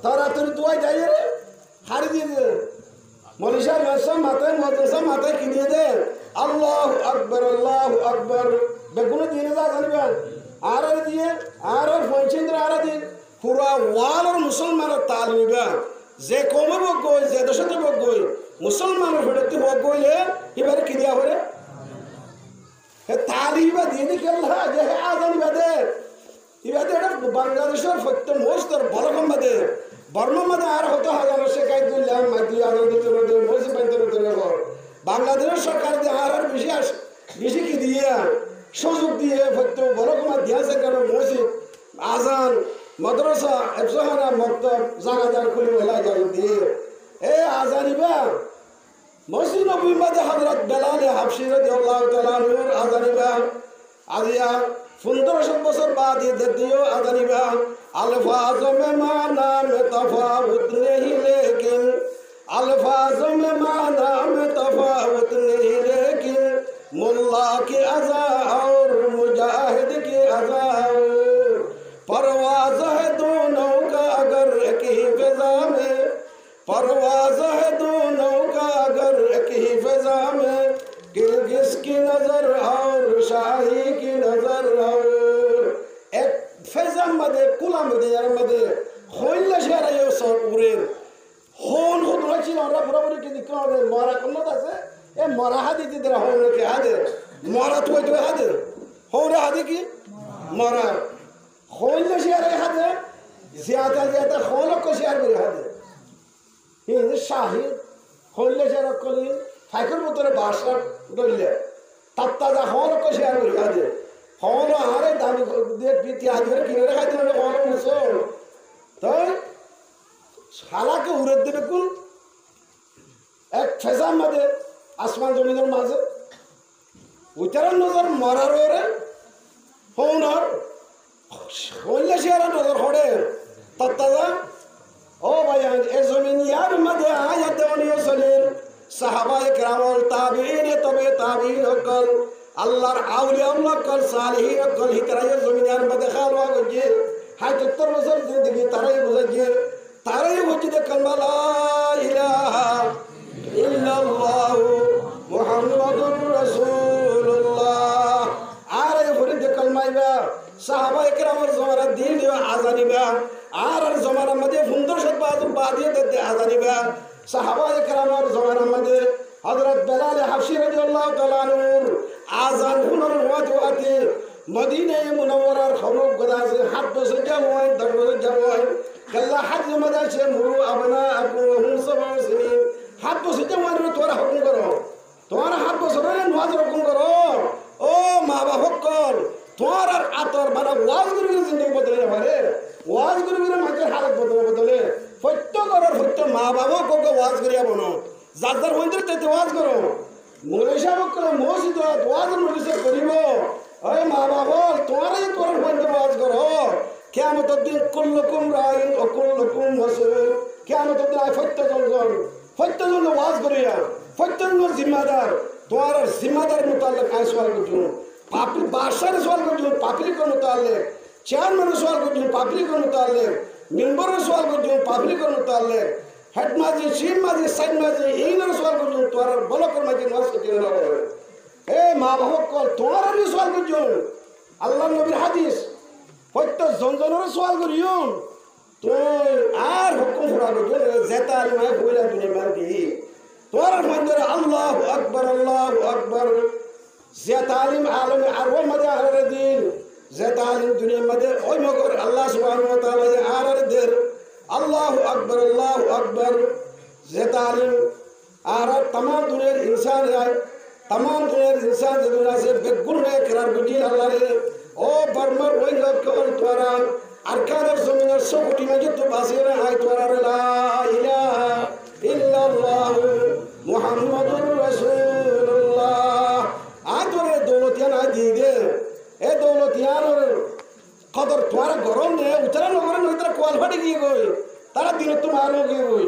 S1: তাড়াতাড়ি দোয়াই যাই রে হারি দিয়ে দে মনীষা মাথায় কিনিয়ে দে আল্লাহু আকবার বেগুনে দিয়ে যা জানিবেন আর দিয়ে আর পঞ্চেন্দ্র আর দিন পুরা ওয়ালের মুসলমানের তাল নিবা যে কমে বক গই যে দেশতে বক গই মুসলমানের হইতে বক গইলে এবারে কি দিয়া হরে হে তালিবা দিয়ে দি কেল্লা যে হে আজানি বাদে ইবাদে এটা বাংলাদেশের সত্য মোস্তর বলকম বাদে বর্মা মাদে আর হতো হাজার শেখাই দিলাম মাদি আনন্দ চলে মোসি বাইতে চলে বাংলাদেশের সরকার দিয়ে আর বেশি কি দিয়ে সুযোগ দিয়ে সত্য বলকম দিয়া সে কারণ মোসি আজান মাদ্রাসা এফসাহানা মক্তব জাগাদার খুলি হলা যাই দিয়ে এ আজানিবা মসজিদ নবী মাদে হযরত বেলাল হাবশী রাদিয়াল্লাহু তাআলা নূর আজানিবা আজিয়া 1500 বছর বাদ ये दियो আজানিবা अल्फाज में माना में तफावत नहीं लेकिन अल्फाज में माना में तफावत नहीं लेकिन मुल्ला की अज़ा और मुजाहिद की अज़ा परवाज़ है दोनों का अगर एक ही फ़िज़ा में परवाज़ है दोनों का अगर एक ही फ़िज़ा में किर्गिज़ की नज़र और शाही की नज़र और एक फ़िज़ा मदे कुला मदे यार मदे खोइला शेरा ये सब पूरे होन खुद रची ना बराबर के निकल रहे मारा करना था से ये मारा हादी जिधर होन के हादे मारा तो हादे हो रहा हादी की मारा खोइला शेरा हादे ज़्यादा खोलो को शेर भी हादे ये शाही खोइला शेरा कोली फाइकर मुतरे बाशा डोले तत्ता जा खोलो को शेर भी हादे खोलो आरे दामी दे पीती हादे रे किनारे खाते ने खोलो मुसो तो শালা কে উড়ে দেবে কোন এক ফেজা মধ্যে আসমান জমিনের মাঝে উইতার নজর মরার ওরে হোনার হইলে সে আর নজর হড়ে তত্তাজা ও ভাইয়ান এ জমিন ইয়ার মধ্যে আয়াত দেওয়ানিও চলেন সাহাবায়ে কেরামল তাবিঈন তবে তাবিঈন হকল আল্লাহর আউলিয়া হকল সালেহীন হকল হিতরায়ে জমিনের মধ্যে খালওয়া গজে ৭৭ বছর জিন্দেগি তারাই বুঝাইয়ে তারাই বুঝতে কালমা লা ইলাহা ইল্লাল্লাহু মুহাম্মাদুর রাসূলুল্লাহ আর এই বুঝতে কালমাইবা সাহাবায়ে কেরামের জমানা দিন দিবা আজানিবা আর জমানার মধ্যে 1500 বাদিয়ে দিতে আজানিবা সাহাবায়ে কেরামের জমানার মধ্যে হযরত বেলাল হাবশী রাদিয়াল্লাহু তাআলা আনহু আজান হুনার ওয়াজওয়াতে মদিনা মুনাওয়ারার খবর গদাসে 7 বছর যাওয় 10 বছর যাওয় कल्ला हज मदा से मुरु अबना अकुहुम सबा सनीन 7 বছর যে মানুষ তোরা হুকুম করো তোমার 7 বছর নামাজ হুকুম করো ও মা বাবা কল তোমার আর আতর মানে ওয়াজ করে জিন্দগি বদলে না পারে ওয়াজ করে মানুষের হালত বদলে সত্য করার সত্য মা বাবা কোকে ওয়াজ করিয়া বনো যার যার মন্দির চাইতে ওয়াজ করো মৌলী সাহেব করে মসজিদ ওয়াজ নোটিস করিব ওই মা বাবা তোমারই করার মন্দির ওয়াজ করো কিয়ামতের দিন কুল্লুকুম রাইন ও কুল্লুকুম মাসউল কিয়ামতের দিন সত্যজন ওয়াজ করিয়া সত্যজন জিম্মাদার তোমার জিম্মাদার মুতাল্লিক আয় সওয়াল করছো পাপি বাদশাহ সওয়াল করছো পাবলিক মুতাল্লিক চেয়ারম্যান সওয়াল করছো পাবলিক মুতাল্লিক মেম্বার সওয়াল করছো পাবলিক মুতাল্লিক হেড মাঝি শিম মাঝি সাইড মাঝি এইনার সওয়াল করছো তোমার বলকর মাঝি নওয়াজ করছো না এ মা বাবা কল তোমার সওয়াল করছো আল্লাহ নবীর হাদিস সত্য জনজনের সওয়াল করিও তুই আর হুকুম ফুরা করছো যেটা আলিমায় বইলা তুমি মারবি তোমার মন্দিরে আল্লাহু আকবার যে তালিম আলম আরব মধ্যে আহার দিন যে তালিম দুনিয়ার মধ্যে ওই মগর আল্লাহ সুবহানাহু ওয়া তাআলা আহার দের আল্লাহু আকবার যে তালিম আর तमाम দুনিয়ার ইনসান है तमाम দুনিয়ার ইনসান যে দুনিয়া से बेगुन है करार बुझी अल्लाह रे ओ बर्मर ওই লোক কোন তোরা আরকানের জমিনের সবটি মাঝে তো বাসিরা আয় তোরা লা ইলাহা ইল্লাল্লাহ মুহাম্মাদুর রাসূলুল্লাহ আদরে দৌলতিয়ান আ দিয়ে দে এ দৌলতিয়ানের কদর তোমার গরম নে উতরা নগরে নইতরা কোয়াল ফাটি গিয়ে গই তারা দিন তোমার গিয়ে গই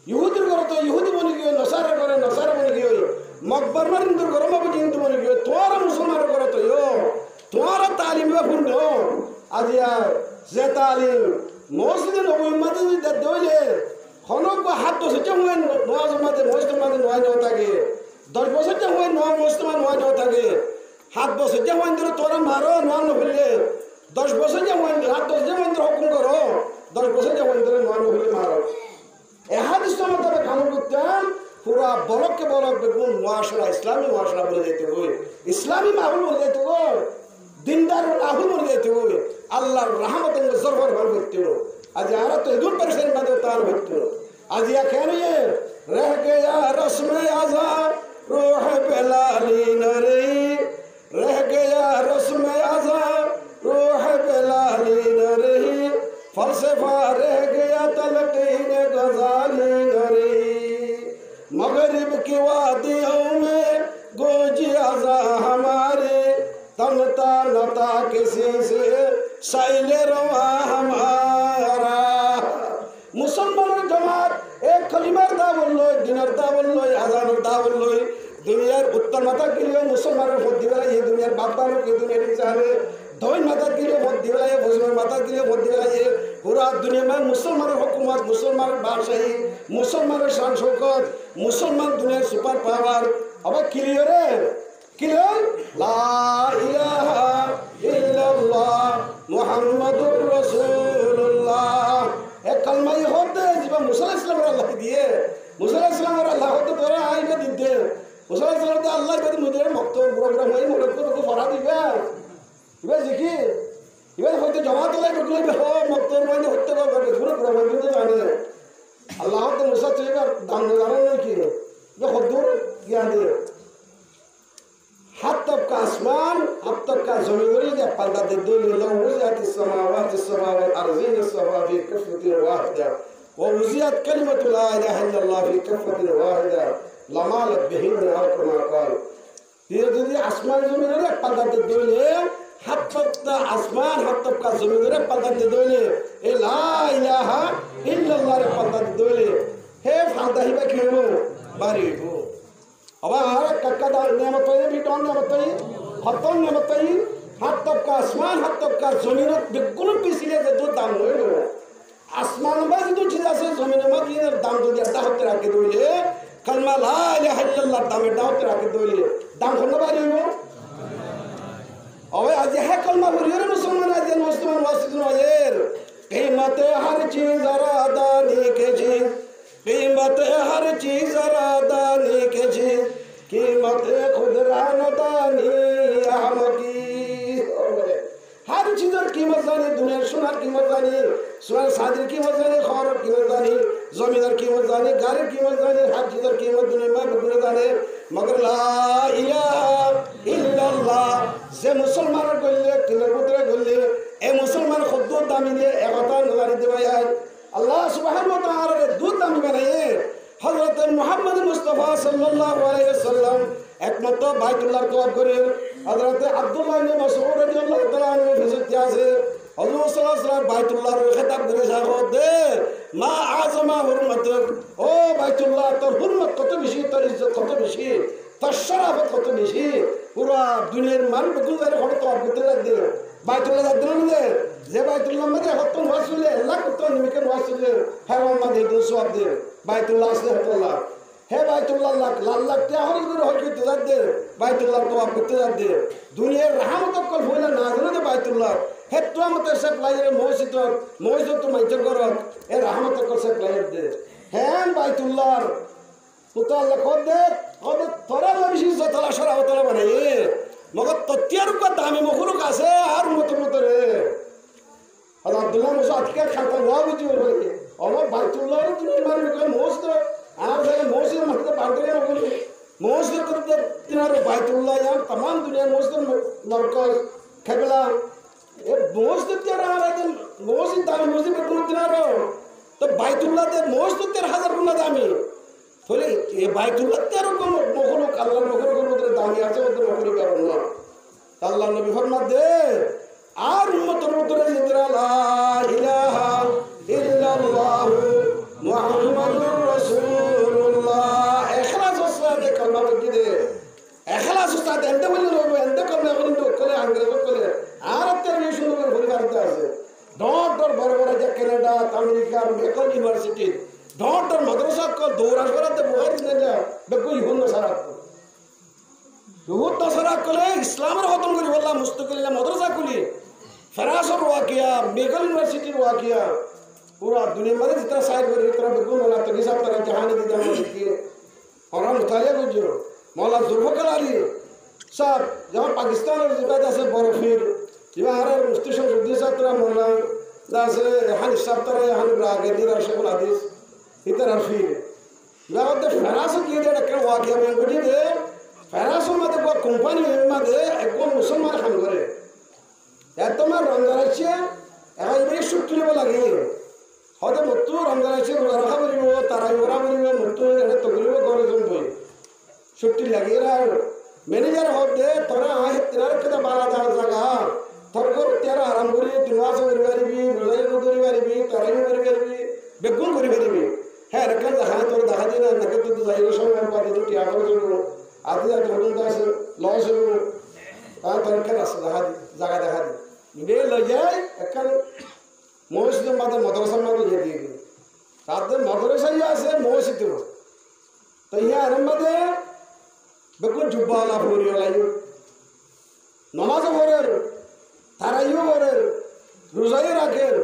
S1: ইহুদির ঘর তো ইহুদি বনি গিয়ে নসারা করে নসারা বনি গিয়ে মকবর মারিন্দর গরম হবে কিন্তু বনি গিয়ে তোরা মুসলমান ঘর তো ইয়ো তোরা তালিম বা ফুন্ড আজিয়া যে তালিম মসজিদে নবী মাদ্রাসে দে দইলে খনক 7 বছর যে হয় নওয়াজ মাদে মসজিদ মাদে নয় না থাকে 10 বছর যে হয় নয় মসজিদ নয় না থাকে 7 বছর যে হয় তোরা মারো নয় না হইলে 10 বছর যে হয় 7 বছর যে হয় হুকুম করো 10 বছর যে হয় নয় না হইলে মারো এ হাদিস মোতাবেক আমল করতাম পুরা বলককে বলক বেগুন মুআশরা ইসলামী মুআশরা বলে যেতে হয় ইসলামী মাহফিল বলে যেতে হয় দিনদার মাহফিল বলে যেতে হয় আল্লাহর রহমতের জরফর বল করতে হয় आज यार तो इधर परेशानी में उतार भटको आज या कह रही है रह गया रस्म आज़ा रूह बेलाली नरी रह गया रस्म आज़ा रूह बेलाली नरी फलसफा रह गया तलकीन गज़ाली नरी मगरिब की वादियों में गूंजी आज़ा हमारे तमता नता किसी से साइले रवा हमारा मुसलमानों जमात एक कलिमार दा बोलो दिनार दा बोलो आजानर दा बोलो दुनियार उत्तर माता के लिए मुसलमानों को दिवाला ये दुनियार बापा लोग के दुनिया में चाहे दोइन माता के लिए बहुत दिवाला ये मुसलमान माता के लिए बहुत दिवाला ये पूरा दुनिया में मुसलमानों हुकूमत मुसलमान बादशाही मुसलमानों शान शौकत मुसलमान दुनिया सुपर पावर अब क्लियर है क्लियर ला इलाहा इल्लल्लाह मुहम्मदुर रसूलुल्लाह एक कलमा ये होते जिबा मूसा अलैहिस्सलाम अल्लाह दिए मूसा अलैहिस्सलाम अल्लाह होते तोरा आइबे दिते मूसा अलैहिस्सलाम तो अल्लाह बदि मुदरे मक्तो प्रोग्राम होई मोरे को फरा दिबे इबे जिकी इबे होते जमात लाई बगले हो मक्तो माने होते को पूरा प्रोग्राम दिते जाने अल्लाह तो मूसा चलेगा दाम नजारा नहीं की ये खुदूर ज्ञान दे हाथ तक का आसमान हाथ तक का ज़मीन या पर्दा दे दो लो वज़ियत समावात अर्ज़ीन सवा फी कफ़तिन वाहिदा व वज़ियत कलिमतु ला इलाहा इल्लल्लाह फी कफ़तिन वाहिदा लमाल बिहिन कमा क़ाल ये जो आसमान ज़मीन रे पर्दा दे दो ले हाथ तक का आसमान हाथ तक का ज़मीन रे पर्दा दे दो ले ए ला इलाहा इल्लल्लाह रे पर्दा दे दो ले हे फादा ही बखियो बारी हो अब हमारा कक्का नेमत है भी टॉन नेमत है खत्म नेमत है हाथ तक का आसमान हाथ तक का ज़मीन बिल्कुल पिछले से दो दाम हुए लो आसमान में जो चीज़ ऐसे ज़मीन में की दाम तो दिया दाम तेरा के दो ले कलमा ला इलाहा इल्लल्लाह दाम तेरा के दो ले दाम करना बारी हो अब आज है कलमा बोलिए रे मुसलमान आज मुसलमान वासिद नवाज़ेर कीमत हर चीज़ अरादानी के चीज़ कीमत हर चीज़ अरादानी के चीज़ कीमत खुदरानदानी अहमकी हर चीज़ कीमत जानी दुनिया सुनार कीमत जानी सुनार सादिर कीमत जानी खौर कीमत जानी जमीदार कीमत जाने, गाड़ी कीमत जाने, हर चीज़ कीमत दुनिया में बेगुने जाने, मगर ला इलाहा इल्लल्लाह जे मुसलमान गल्ले किलर पुत्रे गल्ले ए मुसलमान खुद दामी दे एकता नजारी दे भाई अल्लाह सुब्हानहु व तआला रे दूध दामी बनाए हजरत मुहम्मद मुस्तफा सल्लल्लाहु अलैहि वसल्लम एकमात्र বাইতুল্লাহর তওয়াফ করে হযরত আব্দুল্লাহ ইবনে মাসউদ রাদিয়াল্লাহু তাআলা আনহু ফিসত আছে হযরত সাল্লাল্লাহু আলাইহি ওয়াসাল্লাম বাইতুল্লাহর খেতাব করে সাগর দে মা আযমা হুরমাতুক ও বাইতুল্লাহ তোর হুরমত কত বেশি তোর ইজ্জত কত বেশি তোর শরাফত কত বেশি পুরা দুনিয়ার মানুষ গুলো ঘরে তওয়াফ করতে যাচ্ছে বাইতুল্লাহ যাচ্ছে না যে বাইতুল্লাহ মধ্যে হতন ওয়াসুলে লাখ তো নিমিকে ওয়াসুলে হারাম মধ্যে দুই সওয়াব দে বাইতুল্লাহ আসলে হতল্লাহ হে বাইতুল্লাহ লাখ লাখ লাখ টাকা খরচ করে হজ করতে যাচ্ছে বাইতুল্লাহ তওয়াফ করতে যাচ্ছে দুনিয়ার রহমত কল হইলা না জানো যে বাইতুল্লাহ হে তো আমাদের সব লাইরে মসজিদ তো মাইজর করত এ রহমত কল সব লাইরে দে হ্যাঁ বাইতুল্লাহ পুতা আল্লাহ খোদ দে খোদ তোরা বেশি যতলা সরাবতলা বানাই মগর ততিয়ার কো দামি মখলুক আছে আর মত রে আব্দুল্লাহ মুসাদ কে খাতা ওয়া বুঝি বলে আমার বাইতুল্লাহ তুমি মানে কো মস্ত আর সেই মসজিদ মধ্যে বাঁধতে না বলি মসজিদ করতে তিনার বাইতুল্লাহ আর तमाम দুনিয়া মসজিদ মরকজ কিবলা এ মসজিদ যারা আছে মসজিদ দামি মসজিদ কোন তিনার তো বাইতুল্লাহ তে মসজিদ 13000 গুণ দামি বলে এই বাইতুল্লাহ তে এরকম মখলুক আল্লাহর মখলুকের মধ্যে দামি আছে ওদের মখলুক আর না আল্লাহ নবী ফরমান দে আর উম্মতের মধ্যে জিতরা লা ইলাহা ইল্লাল্লাহ মুহাম্মাদুর রাসূলুল্লাহ ইখলাস ওস্তাদ কলমা বলে ইখলাস ওস্তাদ এন্ড বলে রইব এন্ড কলমা বলে আঙ্গ্রেজ বলে আর একটা বিষয় করে পরিবারতে আছে ডক্টর বড় বড় যে Canada America McGill university doctor মাদ্রাসা কো দৌরাস করাতে বুখারী না বেকুই হুন সারাত বহুত সারা কলে ইসলামের খতম করি বললা মুস্তাকিল্লা মাদ্রাসা খুলি ফরাসর ওয়াকিয়া মেকল ইউনিভার্সিটির ওয়াকিয়া पूरा दुनिया में जितना साइड कर इतना बिल्कुल मौला तकी साहब तरह जहानी की जान होती है और हम मुतालिया को जो मौला जुल्फकार अली साहब जहाँ पाकिस्तान और जिबादा से बर्फीर जहाँ हमारे मुस्तिशम रुद्दी साहब तरह मौला जैसे यहाँ साहब तरह यहाँ ब्रागेदी राशेकुल हदीस इतना रफीर मैं कहते फरास किए थे डक्कर वाकिया में कुछ दे फरासों में तो कोई कंपनी में दे एक कोई मुसलमान हम करे या तो मैं रंजन अच्छे यहाँ ये शुक्र वाला गई হয়তো মৃত্যু রমজান আছে রোজা করিব তারাই ওরা করিব মৃত্যু এটা তো করিব করে জন বই ছুটি লাগিয়ে আর ম্যানেজার হবে তোরা আয় তেরার কথা বালা দাও জায়গা তোর তেরা আরাম করি তুই মাস করি পারিবি রোজাই করি পারিবি তারাই করি পারিবি বেগুন করি পারিবি হ্যাঁ রেখা দেখা তোর দেখা দিন নাকি তুই যাই সময় পাবি তুই টিয়া করে চলবো আদি আদি হলুন দাস লস হইব আর তোর কেন আছে দেখা দি জায়গা দেখা দি বে লই যায় একখান মসজিদের মাঝে মাদ্রাসার মাঝে দিয়ে দিয়ে গেল তাদের মাদ্রাসাই আছে মসজিদ তো ইয়া এর মধ্যে বেকুন জুব্বাওয়ালা ফরিওয়ালাইও নামাজও পড়েন তারাইও করেন রোজাই রাখেন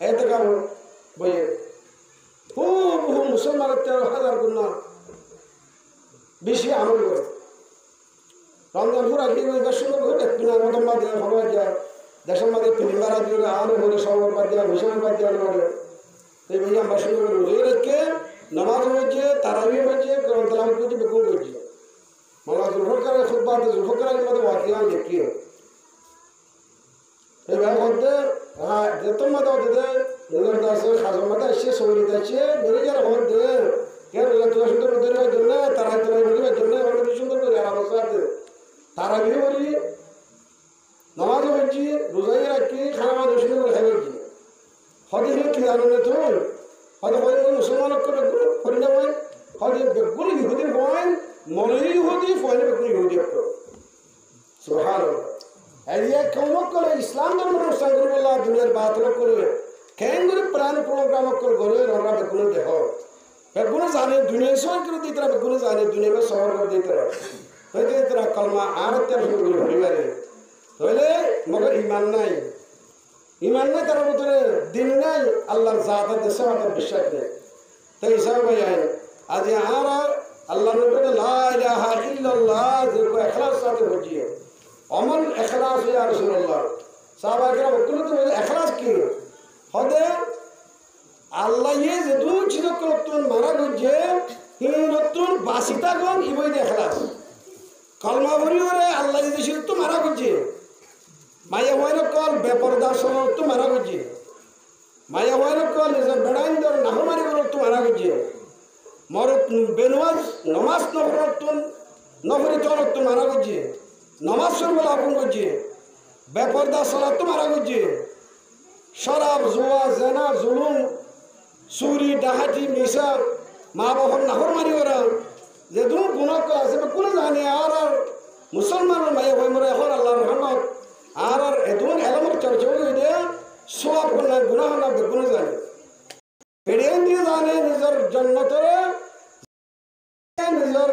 S1: এতেকাম বইয়ে বহু মুসলমানের 13,000 গুণ বেশি আমল করে রমজান পুরা কি সুন্দর করে দেখবেন আমাদের মাঝে সবাই যায় দেশের মধ্যে পরিবার দিয়ে আলো হলে সবার বাদ দেওয়া ভীষণ বাদ দেওয়া লাগে তাই ভাই আমরা সুন্দর করে রোজই রেখে নামাজ হয়েছে তারাবি হয়েছে কোরআন তেলাওয়াত করছে বেকুন করছে মাওলানা জুলফকারের খুতবা জুলফকারের মধ্যে ওয়াকিয়া দেখি এই ভাই বলতে হ্যাঁ যেতম মধ্যে হতে নজর দাসে খাজর মধ্যে এসে সৌরিত আছে ম্যানেজার হতে কেন তুই সুন্দর করে জন্য তারাই বলিবার জন্য আমরা সুন্দর করে আর অবস্থাতে তারাবি বলি নামাজ হচ্ছি রোজাই রাখি খানা মাছ সুন্দর করে খাই হচ্ছি হতে হলে কি জানো না তুই হয়তো হয় মুসলমান করি না হয় হয়তো বেগুন ইহুদি হয় মনে ইহুদি ফয়নে বেগুন ইহুদি একটা সোহান এরিয়া কমক করে ইসলাম ধর্ম অনুষ্ঠান করে বললা দুনিয়ার বাতল করে কেন করে প্রাণ প্রোগ্রাম করে রঙা বেগুন দেখ বেগুন জানে দুনিয়া সহ করে দিতে বেগুন জানে দুনিয়া শহর করে দিতে হয়তো ইতরা কলমা আর পরিবারে তাহলে মগর ইমান নাই তার ভিতরে দিন নাই আল্লাহর জাত দেশে আমাদের বিশ্বাস নেই তাই হিসাবে ভাই আজ আমরা আল্লাহ নবী লা ইলাহা ইল্লাল্লাহ যে কো ইখলাস সাথে হজিয়ে অমন ইখলাস ইয়া রাসূলুল্লাহ সাহাবা کرام বলতো তো ইখলাস কি হবে আল্লাহ ইয়ে যে দু চিরকরতুন মারা গজে হিনতুন বাসিতাগন ইবই দেখলাস কলমা বরিওরে আল্লাহ যে শিরতু মারা গজে মায়া হয়ন কল বেপরদা সনতু মারা গজে মায়া হয়ন কল নিজের বেড়াইন্দর নাহমারি করতু মারা গজে মরত বেনওয়াজ নমাজ নফরতুন নফরি তরতু মারা গজে নমাজ সরবলা আপন গজে বেপরদা সলাতু মারা গজে শরাব জুয়া জেনা জুলুম চুরি ডাহাতি মিশা মা বাবার নাহর মারি ওরা যে দু গুণা আছে কোনো জানে আর মুসলমানের মায়ে ভাই মরে এখন আল্লাহর রহমত আর এদুন এলামর চর্চা হয়ে সব না গুণা না বেগুন জানে বেড়েন দিয়ে জানে নিজের জন্নতরে নিজের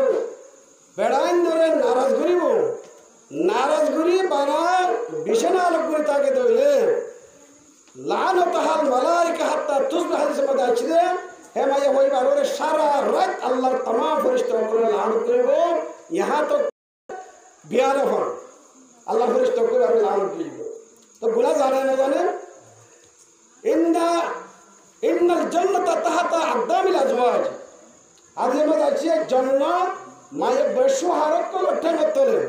S1: বেড়াইন ধরে নারাজ করিব নারাজ করি বানা বিছানা আলোক করে তাকে দইলে লানতাহাল মালাইকা হাত্তা তুসবিহ হাদিসের মধ্যে আছে হে মাইয়া হই বারে সারা রাত আল্লাহর तमाम ফেরেশতা করে লানত করব ইহা তো বিয়ার হন আল্লাহ ফেরেশতা করে লানত করব তো গুনাহ জানে না জানে ইন্নাল জান্নাতা তাহাতা আকদামিল আজওয়াজ আজ এর মধ্যে আছে জান্নাত মাইয়া বসু হারত করে ঠেঙ্গতলে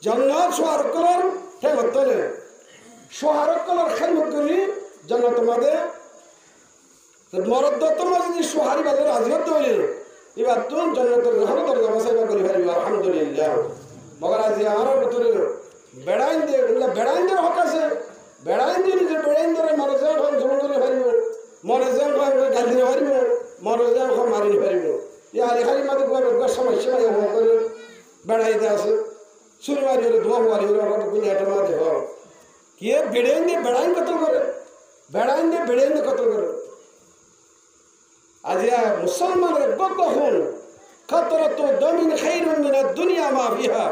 S1: জান্নাত সুহারত করে ঠেঙ্গতলে সোহারক কলার খেলমত করি জান্নাত তোমাদের মরদ তোমার যদি সোহারি বাজার হাজির হইলে এবার তুমি জান্নাতের রহমত দরজা বাসাইবা করি পারিব আলহামদুলিল্লাহ মগর আজ আমার ভিতরে বেড়াইন্দের হক আছে বেড়াইন্দি নিজের বেড়াইন্দরে মরে যাও এখন জমা করে পারিব মরে যাও গালি দিয়ে পারিব মরে যাও এখন মারি পারিব ইয়ার খালি মাঝে সমস্যা করে বেড়াইতে আছে চুরি মারি হলে ধোয়া মারি হলে আমার গুলিয়াটা মাঝে হয় কে বেড়াইন্দে বেড়াইন কতল করে বেড়াইন্দে বেড়াইন্দে কতল করে আজ মুসলমানের গহন খতরত দমিন খাইরুন মিনাদ দুনিয়া মা ফিহা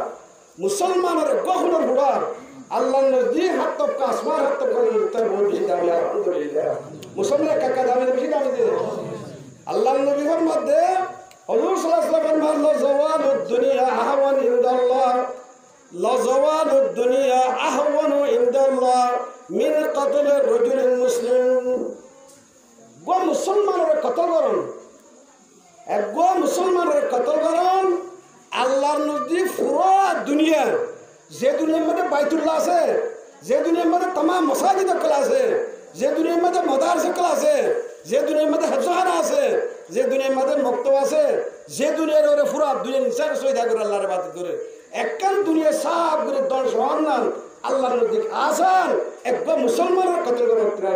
S1: মুসলমানের গহনের হুড়া আল্লাহর নজদিক হাত তক আসমান হাত তক তার বহুত বেশি দামি আলহামদুলিল্লাহ মুসলমানের কাকা দামি বেশি দামি দে আল্লাহর নবীর মধ্যে হুজুর সাল্লাল্লাহু আলাইহি ওয়াসাল্লাম বলল জাওয়ালুদ দুনিয়া আহওয়ান ইনদাল্লাহ لزوال الدنيا أهون عند الله من قتل الرجل المسلم গো মুসলমানের কতল করুন এক গো মুসলমানের কতল করুন আল্লাহর নজদিক পুরো দুনিয়া যে দুনিয়ার মধ্যে বাইতুল্লাহ আছে যে দুনিয়ার মধ্যে तमाम মসাজিদ কলা আছে যে দুনিয়ার মধ্যে মাদ্রাসা কলা আছে যে দুনিয়ার মধ্যে হাফসাখানা আছে যে দুনিয়ার মধ্যে মক্তব আছে যে দুনিয়ার ওরে পুরো দুনিয়া ইনসান সহিদা করে আল্লাহর ইবাদত করে একখান দুনিয়া সাফ করে দল সহান আল্লাহর নজদিক আসান একবার মুসলমানের কতল করতে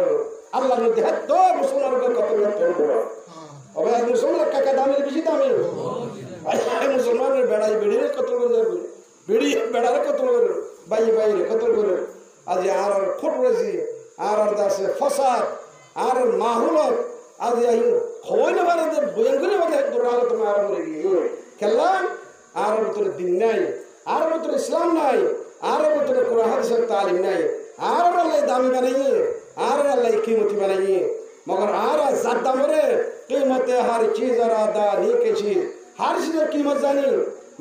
S1: আল্লাহর নজদিক হাত তো মুসলমানের কতল করতে হবে মুসলমানের কাকা দামের বেশি দামি মুসলমানের বেড়াই বেড়িয়ে কতল করে বেড়ি বেড়ারে কতল করে বাইরে কতল করে আজ আর ফুট রয়েছি আর দাসে ফসাদ আর মাহুলত আজ খবর না পারে বয়ঙ্করী বাদে দুরাগত মারা মরে গিয়ে খেললাম আর ভিতরে দিন নাই আর ভিতরে ইসলাম নাই আর ভিতরে কোরআন হাদিসের তালিম নাই আর আল্লাহ দামি বানাইয়ে আর আল্লাহ कीमती বানাইয়ে मगर আর জাত দামরে कीमत हर चीज और अदा नहीं के चीज हर चीज की कीमत जानी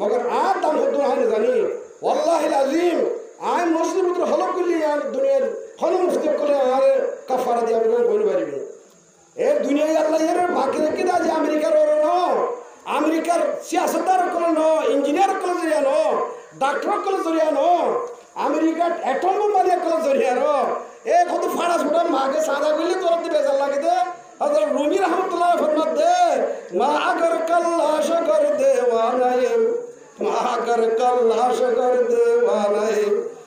S1: मगर আর দাম হতো না জানি ওয়াল্লাহিল আযীম আই মুসলিম ভিতরে হলো করলি আর দুনিয়ার হলো মুফতি করে আর কাফারা দিয়ে আমি কইতে পারিনি এই দুনিয়ায় আল্লাহ এর বাকি রেখে দা যে আমেরিকার ওর ন আমেরিকার সিয়াসতদার কোন ন ইঞ্জিনিয়ার কোন জরিয়া ন ডাক্তার কোন জরিয়া ন আমেরিকার অ্যাটম বোম মারিয়া কোন জরিয়া ন এ কত ফাড়া ছুটা মাগে সাদা কইলে তোর দিবে বেজার লাগে দে হযরত রুমি রাহমাতুল্লাহ ফরমাত দে মা আগর কল্লাশ কর দেওয়ানায়ে মা আগর কল্লাশ কর দেওয়ানায়ে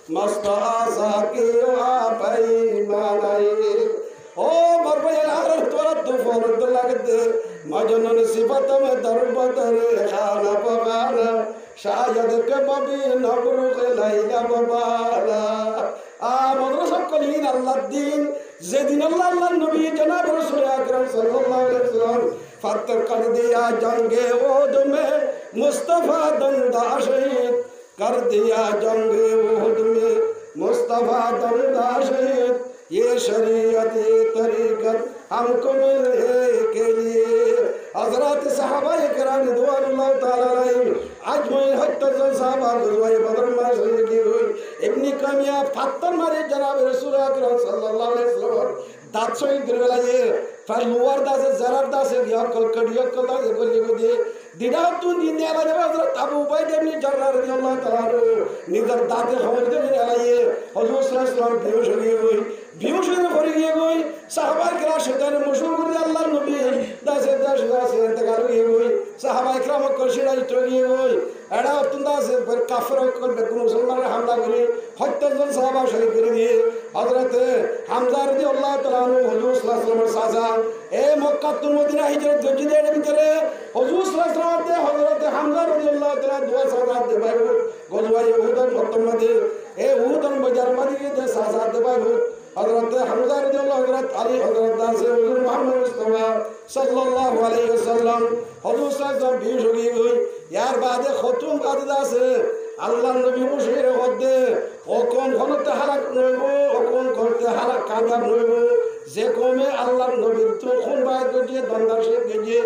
S1: मस्त आशा की आपई मानाई ओ मरबयल आर तोरा तूफान तो लगदे मजनून सिफत में दरबदर खाना पकाना शायद के बबी नबरू के लैला बबाला आ मदरसा कलीन अल्लाह दिन जेदिन अल्लाह नबी जनाब रसूल अकरम सल्लल्लाहु अलैहि वसल्लम फतर कर दिया जंगे ओद में मुस्तफा दंदा शहीद कर दिया जंग उहद में मुस्तफा दंदा शहीद ये शरीयत ये तरीकत हमको मिलने के लिए हजरत सहाबा किराम रिज़वानुल्लाह ताला अलैहिम अजमईन हत्तर सहाबा गुज़वाए बदर में शहीद की हुई इब्न कमिया पत्थर मारे जनाब रसूल अकरम सल्लल्लाहु अलैहि वसल्लम দাঁত সহি করে বেলাইয়ে ফার লোয়ার দাসে জারার দাসে ইয়াকল কড়িয়াকল দাসে বলি বলি দিনা তুন দিন দেলা দেবা হযরত আবু উবাইদা ইবনে জাররাহ রাদিয়াল্লাহু তাআলা নিজের দাঁতে খবর দিয়ে বেলাইয়ে হযরত সাল্লাল্লাহু আলাইহি ওয়াসাল্লাম বেহুশ হয়ে গই বেহুশ হয়ে পড়ে গিয়ে গই সাহাবা کرام শয়তানের মুশরিক করে আল্লাহর নবী দাসে দাসে ইন্তেকাল হয়ে গই সাহাবা کرام কলশিরা ইতো গিয়ে গই এডা অত্যন্ত আছে কাফের করবে কোন মুসলমানের হামলা করে 70 জন সাহাবা শহীদ করে দিয়ে হযরত হামজা রাদিয়াল্লাহু তাআলা হুজুর সাল্লাল্লাহু আলাইহি ওয়াসাল্লামের চাচা এই মক্কা তুল মদিনা হিজরত গজিদের ভিতরে হুজুর সাল্লাল্লাহু আলাইহি ওয়াসাল্লাম হযরত হামজা রাদিয়াল্লাহু তাআলা দোয়া সালাত দেবাই গজওয়াই উহুদের মধ্যে এই উহুদের বাজার মধ্যে যে সাজাত দেবাই হযরত হামজা রাদিয়াল্লাহু হযরত আলী হযরত দাসে হুজুর মুহাম্মদ মুস্তাফা সাল্লাল্লাহু আলাইহি ওয়াসাল্লাম হুজুর সাল্লাল্লাহু আলাইহি ওয়াসাল্লাম হই ইয়ার বাদে খতম কাদ আছে আল্লাহর নবী মুশরিক হদে ও কোন ঘনতে হালাক নইব ও কোন করতে হালাক কাদাব নইব যে কমে আল্লাহর নবীর তো খুন বাইত দিয়ে দন্দার সে গিয়ে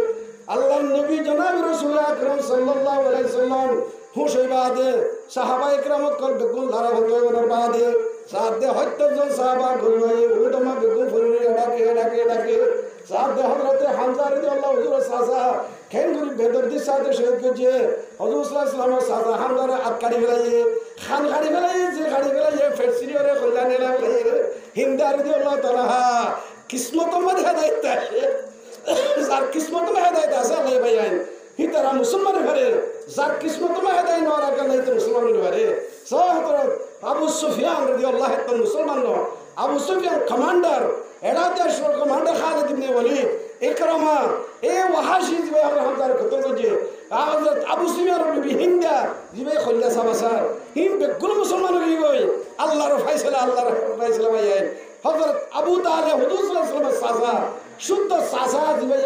S1: আল্লাহর নবী জনাব রাসূল আকরাম সাল্লাল্লাহু আলাইহি ওয়াসাল্লাম হুশই বাদে সাহাবা একরাম কল বেকুল ধারা হতে ওনার বাদে সাদে 70 জন সাহাবা গলবাই উদমা বেকুল ফরিরে ডাকে সাদে হযরত হামজা রাদিয়াল্লাহু হুজুর সাসা খেঙ্গুরি বেদরদি সাদে শহীদ গজে হুজুর সাল্লাল্লাহু আলাইহি ওয়াসাল্লাম সাসা হামজারে আতকারি ফেলাইয়ে খান গাড়ি ফেলাইয়ে যে গাড়ি ফেলাইয়ে ফেসিরিওরে কল্যাণে লাগাইয়ে হিন্দা রাদিয়াল্লাহু তাআলা কিসমত মধ্যে হেদায়েত আছে যার কিসমত মধ্যে হেদায়েত আছে আল্লাহ ভাইয়ান হিতারা মুসলমানের ঘরে যার কিসমত মধ্যে হেদায়েত না রাখা নাই তো মুসলমানের ঘরে হযরত আবু সুফিয়ান রাদিয়াল্লাহু তাআলা মুসলমান আবু সুফিয়ান কমান্ডার এরা দেশ কমান্ডার খালিদ ইবনে ওয়ালিদ ইকরামা এ ওয়াহাশি জিবে আমরা হামদার কত যে হযরত আবু সুফিয়ান রবি হিন্দা জিবে খল্লা সাবাসার হিম বেগুল মুসলমান হই গই আল্লাহর ফয়সালা ভাইয়াই হযরত আবু তাআলা হুজুর সাল্লাল্লাহু আলাইহি ওয়াসাল্লাম সাজা শুদ্ধ সাজা জিবে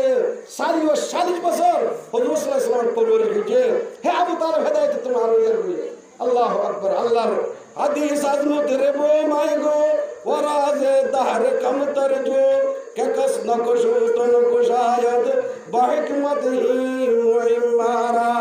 S1: 40 বছর হুজুর সাল্লাল্লাহু আলাইহি ওয়াসাল্লাম পরিবারে গিয়ে হে আবু তাআলা হেদায়েত তোমার হইয়া গই আল্লাহু আকবার আল্লাহর হাদিস আজমো তেরে বো মাই গো ওরাজে দাহর কম তরজো কে কস ন কুশু তন কুশায়দ বাহিকমত হি মুইমারা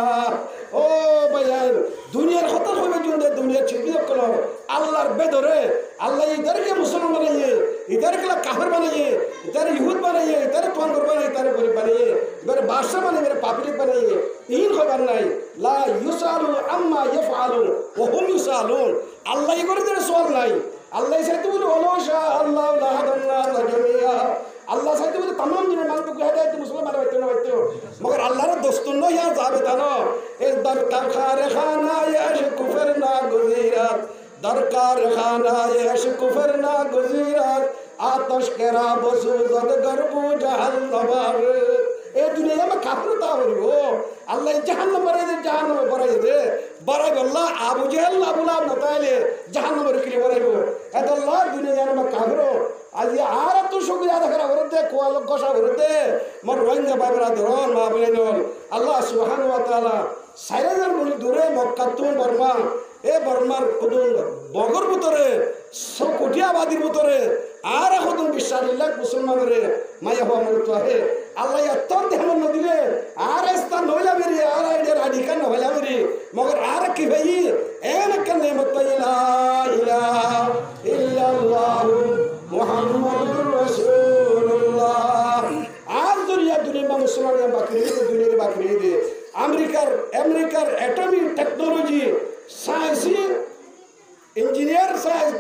S1: ও ভাইয়ান দুনিয়ার কত হবে জুন্দে দুনিয়া ছিড়িয়ে কলো আল্লাহর বেদরে আল্লাহ ইদারকে মুসলমান বানাইয়ে ইদারকে কাফের বানাইয়ে ইদার ইহুদ বানাইয়ে ইদার পাঙ্গর বানাইয়ে ইদার গরিব বানাইয়ে ইদার বাদশা বানাইয়ে ইদার পাবলিক বানাইয়ে ইন খবর নাই লা ইউসালু আম্মা ইয়াফআলু ওয়া হুম ইউসালুন আল্লাহ ই করে দেন সওয়াল নাই আল্লাহ সাইতে বলে ওলাশা আল্লাহ লা হাদান্না জামিয়া আল্লাহ সাইতে বলে तमाम দিনের মানুষকে হেদায়েত মুসলমান বানাইতে না বাইতে মগর আল্লাহর দোস্তন ন ইয়া যাবে তানো এ দরকার খানা ইয়াশ কুফর না গুজিরাত দরকার খানা ইয়াশ কুফর না গুজিরাত আতশ কেরা বসুজত গরবু জাহান্নাম এ দুনিয়া মে কাফর তা হইব আল্লাহ জাহান্নাম বানাই দে বারাই আল্লাহ আবু জাহেল আবু লাহাব নতাইলে জাহান্নাম রেখে বারাইব এত আল্লাহ দুনিয়া মে কাফর আজি আর তো শুকরিয়া আদা করা হরতে কোয়াল গোসা হরতে মোর রোহিঙ্গা বাবরা ধরন মা বলেন আল্লাহ সুবহানাহু ওয়া তাআলা সাইরাজার মুনি দূরে মক্কা তুন বর্মা এ বর্মার কুদুন বগর ভিতরে কোটিয়া বাদির ভিতরে আর এখন বিশ্বাসিল্লাহ মুসলমানরে মায়া হওয়া মনে তো হে আল্লাহ এত দেহ নদীরে আর স্থান নইলা বেরি আর আইডের আডিকা নহলা বেরি মগর আর কি ভাই এন কে নেমত লা ইলাহা ইল্লাল্লাহ মুহাম্মাদুর রাসূলুল্লাহ আর দুনিয়া মুসলমান বাকি দুনিয়ার বাকি দে আমেরিকার atomic technology science engineer science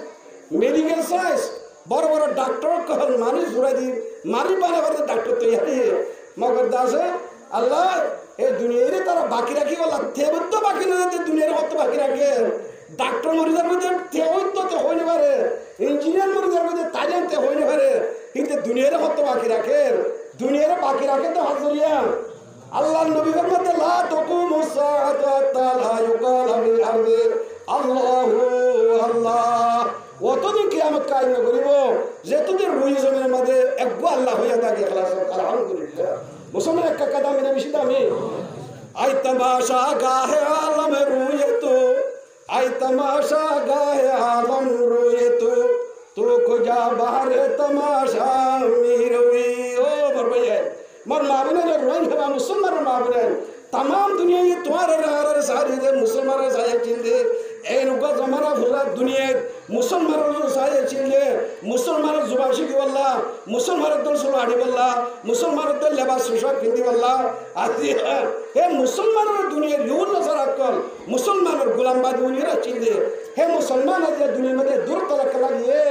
S1: medical science বড় বড় ডাক্তার কল মানুষ ঘুরাই দি মারি বানাবার ডাক্তার তৈরি মগর দাসে আল্লাহ এই দুনিয়ারে তারা বাকি রাখি গলা তেমন তো বাকি না দুনিয়ার কত বাকি রাখে ডাক্তার মরিদার মধ্যে তেমন তো হইনি পারে ইঞ্জিনিয়ার মরিদার মধ্যে তাইতে হইনি পারে কিন্তু দুনিয়ারে কত বাকি রাখে দুনিয়ারে বাকি রাখে তো হাজরিয়া আল্লাহ নবীর মধ্যে লা তাকুমুস সাআতু হাত্তা লা ইউকাল ফিল আরদি আল্লাহু আল্লাহ অতদিন কিয়ামত কায়েম করিব যেতদিন রুই জমিনের মধ্যে একগো আল্লাহ হইয়া থাকে ইখলাস আলহামদুলিল্লাহ মুসলমান এক কাদা মেনে বেশি দামি আই তামাশা গাহে আলম রুয়তো আই তামাশা গাহে আলম রুয়তো তো খুজা বাহারে তামাশা মিরবি ও বরবাই মর মাবনে রোহিং হবা মুসলমান মাবনে तमाम दुनिया ये तुम्हारे रार सारी दे मुसलमान साया चिंदे ए नुका जमाना भुला दुनिया मुसलमान साया चिंदे मुसलमान जुबाशी की वल्ला আজি হে মুসলমানের দুনিয়ার ইউন নসারাকল মুসলমানের গোলামবাদ উনিরা চিনলে হে মুসলমান আজি দুনিয়ার মধ্যে দূর তলাকে লাগিয়ে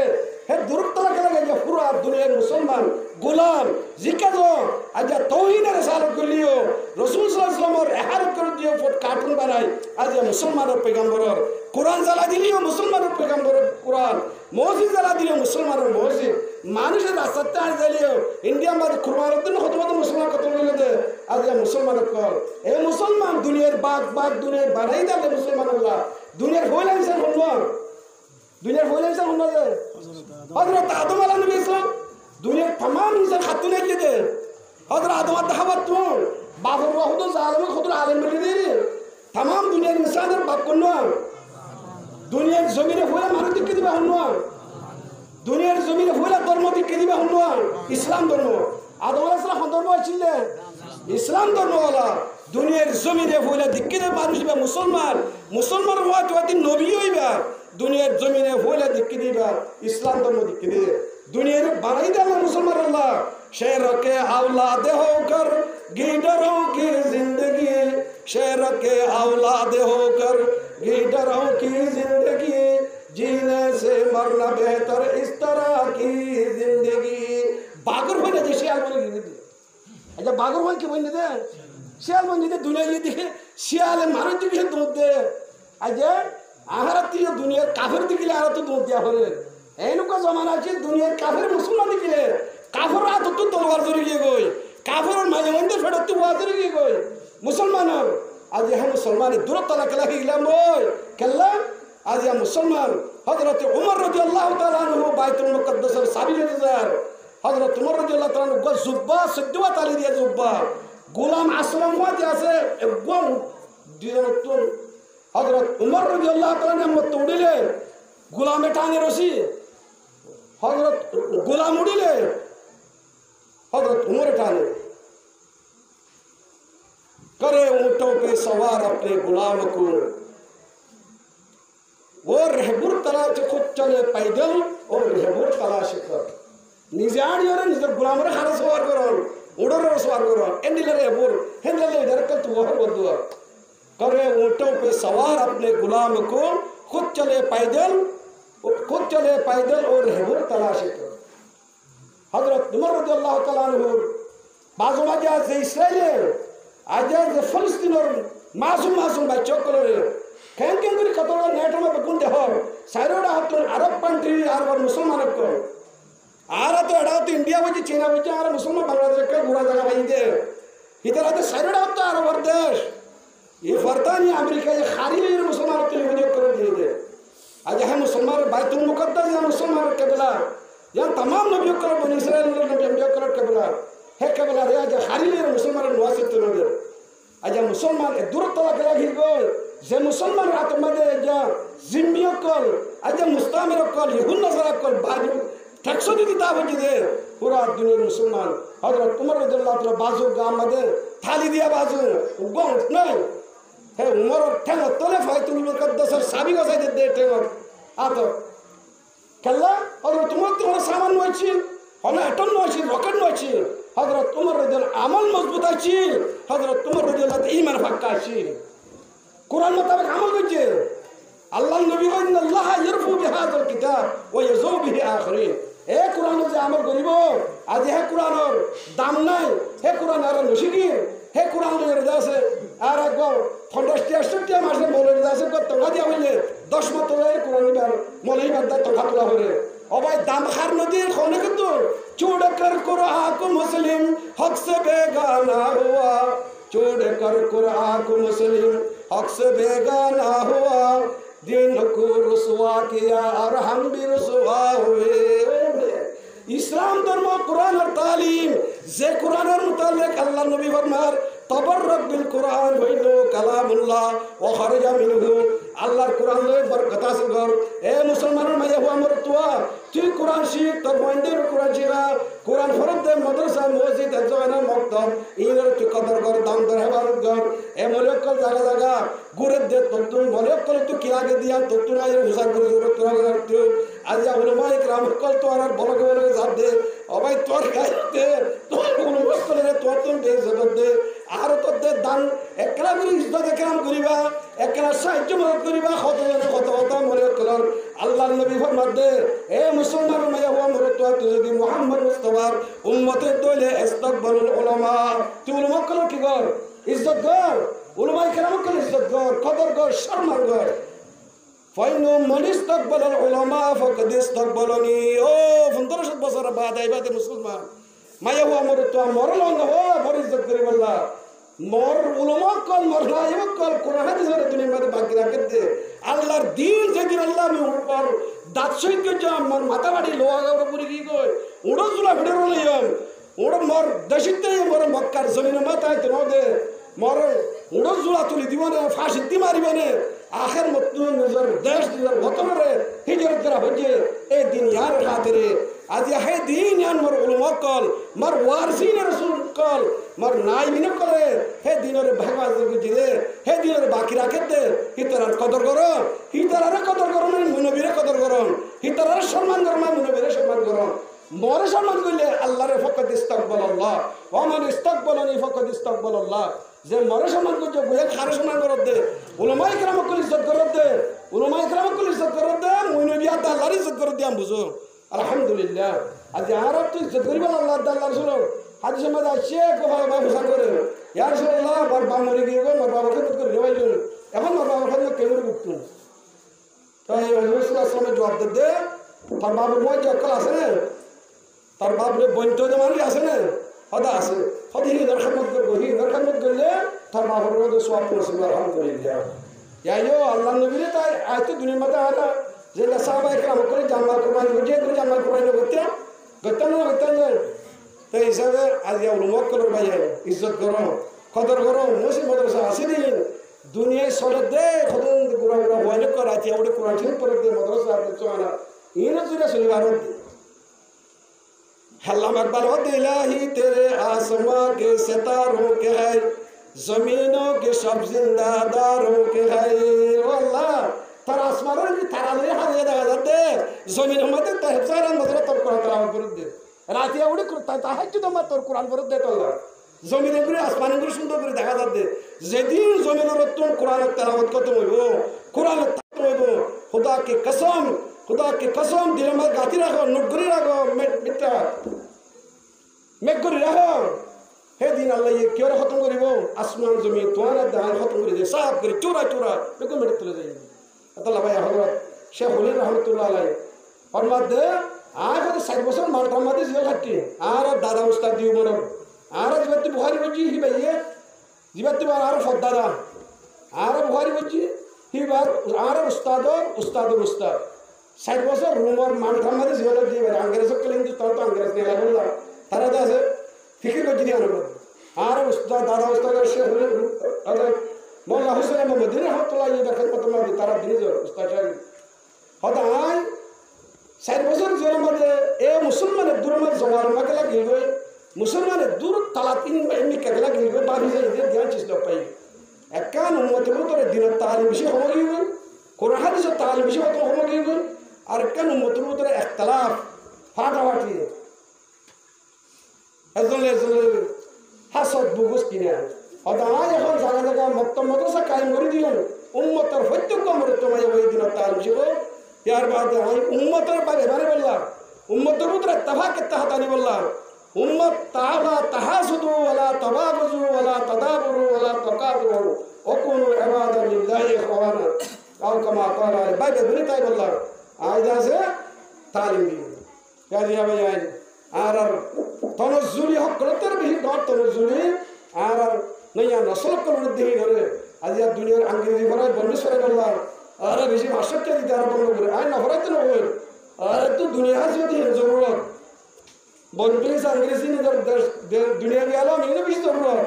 S1: হে দূর তলাকে লাগিয়ে যে পুরো দুনিয়ার মুসলমান গোলাম জিকাজো আজি তৌহিদের রিসালাত করলিও রাসূল সাল্লাল্লাহু আলাইহি ওয়াসাল্লামের ইহারত করে দিও ফট কার্টুন বানাই আজি মুসলমানের পয়গম্বরের কোরআন জ্বালা দিলিও মুসলমানের পয়গম্বরের কোরআন মসজিদ জ্বালা দিলিও মুসলমানের মসজিদ মানুষের রাস্তাতে আর জ্বালিও ইন্ডিয়া মাঝে কুরবানের দিন কত মুসলমান কত মিলে দে আজ মুসলমানের কল এ মুসলমান দুনিয়ার বাগ বাগ দুনিয়ার বানাই দেবে মুসলমান আল্লাহ দুনিয়ার হইলে ইনসান হল দুনিয়ার হইলে ইনসান হল যে হযরত আদম আলাইহিস সালাম দুনিয়ার तमाम ইনসান খাতুনে কি দে হযরত আদম দাহাবাত তো বাবর রহুদ জালেম খুদর আলেম মিলে দে तमाम দুনিয়ার ইনসানের বাপ কোন দুনিয়ার জমিনে হইলে মানুষ কি দিবা হল দুনিয়ার জমিনে হইলে ধর্ম কি দিবা হল ইসলাম ধর্ম আদম আলাইহিস সালাম ধর্ম ছিল ইসলাম ধর্মওয়ালা দুনিয়ার জমিনে হইলে দিক্কিতে মানুষ বা মুসলমান মুসলমান হওয়া তো একদিন নবী হইবা দুনিয়ার জমিনে হইলে দিক্কি দিবা ইসলাম ধর্ম দিক্কি দিয়ে দুনিয়ার বানাই দেওয়া মুসলমান আল্লাহ शेर के औलाद होकर गीडरों की जिंदगी शेर के औलाद होकर गीडरों की जिंदगी जीने से मरना बेहतर इस तरह की जिंदगी बागर होने जे शियाल बन गई अच्छा बागर होने की बन दे शियाल बन दे दुनिया ये दे शियाल मारो दिखे दूध दे अच्छा आहारती दुनिया काफिर दिखले आहारत दूध दिया होले एनुका जमाना আছে দুনিয়ার কাফির মুসলমান দিকে কাফির রাত তো তলোয়ার ধরে গিয়ে গই কাফির মাঝে মধ্যে ফেরত তো ওয়াজ ধরে গিয়ে গই মুসলমান আজ হ্যাঁ মুসলমান দূরত্ব লাগি গেলাম ওই কেল্লা আজ ইয়া মুসলমান হযরত উমর রাদিয়াল্লাহু তাআলা আনহু বাইতুল মুকদ্দাসের সাবি জার হযরত উমর রাদিয়াল্লাহু তাআলা গো জুব্বা সদ্দুয়া তালি দিয়া জুব্বা গোলাম আসলাম ওয়াতে আছে একদম দিন তো হযরত উমর রাদিয়াল্লাহু তাআলা নামত উড়িলে গোলামে টানে রশি हजरत गुलाम उड़िले हजरत उमर टाने करे ऊंटों पे सवार अपने गुलाम को वो रहबुर तलाश खुद चले पैदल और रहबुर तलाश कर निजाड़ी और निजर गुलाम रे खाना सवार करो उड़ो सवार करो एंडिले रहबुर हेंडले इधर कल तू वह बोल दो करे ऊंटों पे सवार अपने गुलाम को खुद चले पैदल खुद चले पैदल और रहबुर तलाश कर हजरत उमर रदियल्लाहु ताला अन्हु बाजू में आज इस्राएल आज फिलिस्तीन और मासूम बच्चों को कैन करी कतोड़ा नेट में बकुंते हो साइरोडा हत्तु अरब कंट्री आर मुसलमान को आरा तो एडा तो इंडिया बजे चीना बजे आरा मुसलमान बांग्लादेश के बुरा जगह बन दे इधर आते साइरोडा हत्तु आर वर्देश ये बर्तानिया अमेरिका ये खाली मुसलमान तो वीडियो कर दे आज है मुसलमान बैतुल मुकद्दस या मुसलमान केबला या तमाम नबियों का बनी इस्राएल नबियों का केबला है केबला रे आज खाली मुसलमान नवासित तो नबी आज मुसलमान दूर तला के लगी गई जे मुसलमान रात में जा जिम्मियों कल आज मुस्तामिर कल यहुन नजर कल बाजू टैक्सो दी किताब दे पूरा दुनिया मुसलमान हजरत उमर रदियल्लाहु ताला बाजू गांव में थाली दिया बाजू गो नहीं है उमर ठेंग तले बैतुल मुकद्दस साबी को दे दे ठेंग आतो कल्ला हजरत उमर तो सामान नोची हने एटम नोची रॉकेट नोची हजरत उमर रदियल्लाहु अमल मजबूत आछि हजरत उमर रदियल्लाहु ईमान पक्का आछि कुरान मुताबिक अमल करजे अल्लाह नबी व इन्नल्लाह यरफु बिहादाल किताब व यज़ू बिहि आखिरीन ए कुरान जे अमल करिबो आज हे कुरानर दाम নাই हे कुरान আর নশিকি हे कुरान ले रजासे আর গো ফন্ডাস্টিয়া মাসে বলে রজাসে কত টাকা দিয়া হইলে 10 মাস ধরে কুরআন নিবার মলাই বান্দা টাকা তোলা হরে ও ভাই দাম খার নদীর কোনে কত চোড় কর কুরআন কো মুসলিম হক से बेगाना हुआ चोड़ कर कुरआन को मुस्लिम हक से बेगाना हुआ दिन को रुसवा किया और हम भी रुसवा हुए इस्लाम धर्म कुरान और तालीम जे कुरान और मुतालिक अल्लाह नबी फरमार तबर्रक बिल कुरान व इन्नो कलामुल्लाह व खरजा मिनहु अल्लाह कुरान ले बरकत हासिल कर ए मुसलमानों में हुआ मरतुआ तू कुरान सीख तो मंदिर कुरान सीखा कुरान फरद दे मदरसा मस्जिद अजवाना मक्तब इनर तू कदर कर दाम दर इबादत कर ए मलकल जगह जगह गुरे दे तो तू मलकल तू किया के दिया तो तू ना ये हुसैन को जरूरत करते आज या उलमा इकराम कल तो आर बोल के साथ दे ओ भाई तोर गाय दे तो उलमा को ले तो तुम दे जगत दे আর তোদের দান একলা করে ইজ্জত একরাম করিবা, একলা সাহায্য মদত করিবা, কত কথা মনে করার আল্লাহর নবী ফরমাতে এ মুসলমান মাইয়া হওয়া মরতুয়া তুই যদি মুহাম্মদ মুস্তাফার উম্মতের দলে ইস্তাকবালুল উলামা, তুই উলামা কল কি কর, ইজ্জত কর, উলামা কেরাম কল ইজ্জত কর, কদর কর, সম্মান কর। ফাইনু মান ইস্তাকবালুল উলামা ফাকাদ ইস্তাকবালনি। ও 1500 বছর বাদ আইবাতে মুসলমান মাইয়া হওয়া মরতুয়া মরল না ও বড় ইজ্জত করি বললা মর উলামা কল মর না ইব কল কোরআন হাদিসের দুনিয়ার মধ্যে বাকি রাখতে দে। আল্লাহর দিন যেদিন আল্লাহ আমি উপর দাঁত সহিত যাম মর মাথা বাড়ি লোয়া গাওয়া পুরি কি কই উড়ো জুলা ভিড়ে রইলাম উড়ো মর দেশিতে মর মক্কার জমিনে মাথায় তো দে মর উড়ো জুলা তুলি দিব না ফাঁসি দি মারিব না আখের মত নিজের দেশ নিজের বতরে হিজরত করা হচ্ছে এই দিন ইয়ার খাতিরে আজ হে দিন ইয়ান মর উলামা কল মর ওয়ারসিন রাসূল কল মর নাই মিনে করে হে দিনের ভাগবাজ বুঝিলে হে দিনের বাকি রাখে দে হিতার কদর করো হিতার কদর করো মানে নবীরে কদর করো হিতার সম্মান করো মানে নবীরে সম্মান করো মরে সম্মান করলে আল্লাহরে ফাকাদ ইস্তাকবালাল্লাহ ওয়া মান ইস্তাকবালানি ফাকাদ ইস্তাকবালাল্লাহ। যে মরে সম্মান করছে বইয়া খারে সম্মান করত দে উলামায়ে কেরাম কল ইজ্জত করত দে উলামায়ে কেরাম কল ইজ্জত করত দে মুই নবী আল্লাহর ইজ্জত করত দিয়াম বুঝো আলহামদুলিল্লাহ। আজ আর তো ইজ্জত করিবা আল্লাহ আল্লাহ রাসূল হাদিসে মধ্যে আছে কথা ব্যবসা করে ইয়া রাসূলুল্লাহ বার বাম মরে গিয়ে গো মোর বাবা খেদমত করে দেওয়াইল এখন মোর বাবা খেদমত কেমন করতো তাই রাসূলুল্লাহ সাল্লাল্লাহু আলাইহি ওয়াসাল্লাম জবাব দে তার বাবার মই যে অকল আছে না তার বাপরে বইতো যে মানুষ আছে না হদা আছে হদি হিদার খেদমত করবো হিদার খেদমত করলে তার বাবার মধ্যে সওয়াব পৌঁছবে আলহামদুলিল্লাহ। ইয়াইও আল্লাহ নবীরে তাই আজ তো দুনিয়ার মধ্যে আলা যে সাহাবায়ে কেরাম করে জামাল কুরবানি যে করে জামাল কুরবানি করতে না তাই হিসাবে আজ উলামা কল ভাই ইজ্জত করো কদর করো মসজিদ মাদ্রাসা আছে দিন দুনিয়ায় সরে দে খদন গুড়া গুড়া বয়ন করা আছে ওটা কোরআন শরীফ পড়ে দে মাদ্রাসা আছে চোনা ইন জুরা সুলগার अल्लाह अकबर हो इलाही तेरे आसमां के सितारों के है जमीनों के सब जिंदादारों के है ओ अल्लाह तारा आसमानों की तारा ले हारे দেখা যাচ্ছে জমিনের মধ্যে তাহসারান মধ্যে তোর কোরআন তেলাওয়াত করে দে রাতে উড়ে তাহাজ্জুদ আমার তোর কোরআন পড়ে দে তো আল্লাহ জমিনের উপরে আসমানের উপরে সুন্দর করে দেখা যাচ্ছে যেদিন জমিনের তোর কোরআন তেলাওয়াত খতম হইব কোরআন খতম হইব खुदा की कसम दिल में गाती रखो नुगरी रखो मिट्टा मेगरी रखो हे दिन अल्लाह ये क्यों खत्म करिबो आसमान जमीन तुम्हारा दान खत्म कर दे साफ कर चूरा चूरा बिल्कुल मिट चले जाएंगे अल्लाह भाई हजरत शेख हुली रहमतुल्लाह अलैहि और मध्य आज तो 60 বছর माल्टा मध्य जेल खाती आर दादा उस्ताद दियो मोर आर जीवती बुखारी बची ही भैया जीवती बार आर फद्दादा आर बुखारी बची ही बार आर उस्ताद उस्ताद 60 বছর রুমর মাল্টার মধ্যে জীবন দিয়ে আঙ্গ্রেজ কল হিন্দুস্তান তো আঙ্গ্রেজ নিয়ে লাগল তারা তো আছে ফিকির করছি দিয়ে আনন্দ আর উস্তাদ দাদা উস্তাদ শেখ মোল্লা হুসেন মোহাম্মদ রহমতুল্লাহ দেখার মতো তারা দিনে উস্তাদ হয়তো আয় 60 বছর জীবনের মধ্যে এ মুসলমানের দূর মধ্যে জমার মাকে লাগিয়ে গই মুসলমানের দূর তালা 3 এমনি কেকে লাগিয়ে গই বাড়ি যায় ধ্যান চেষ্টা পাই একান উম্মতের ভিতরে দিনের তালিম বেশি সময় গিয়ে গই কোরআন হাদিসের তালিম বেশি কত সময় গিয়ে গই আর কেন উম্মতের ভিতরে ইখতিলাফ ফাটাফাটি এজলে হাসদ বুগুস কিনা হয়তো আজ এখন জায়গা জায়গা মক্তব মাদ্রাসা কায়েম করে দিলেন উম্মতের প্রত্যেক মরতমায় ওই দিন তালিম শিখ यार बात है उम्मतर बारे बारे बोला उम्मतर उतर इत्तफाक इत्तेहादानी बोला उम्मत ताला तहासुदु वला तबागुजु वला तदाबुरु वला तकादुरु वकुनु इबादा लिल्लाहि इखवाना और कमा क़ाल बाय बनी ताई बोला आज से तालीम दी क्या दिया भाई आर तनजुली हक करतर भी डॉट तनजुली आर नया नस्ल को वृद्धि करे आज या दुनिया अंग्रेजी भरा बंदिश बोला अरे बेसी भाषा क्या दिता है बंद करे आय नफरत न हो अरे तो दुनिया से दी जरूरत बंदे से अंग्रेजी ने दुनिया में आला नहीं भी जरूरत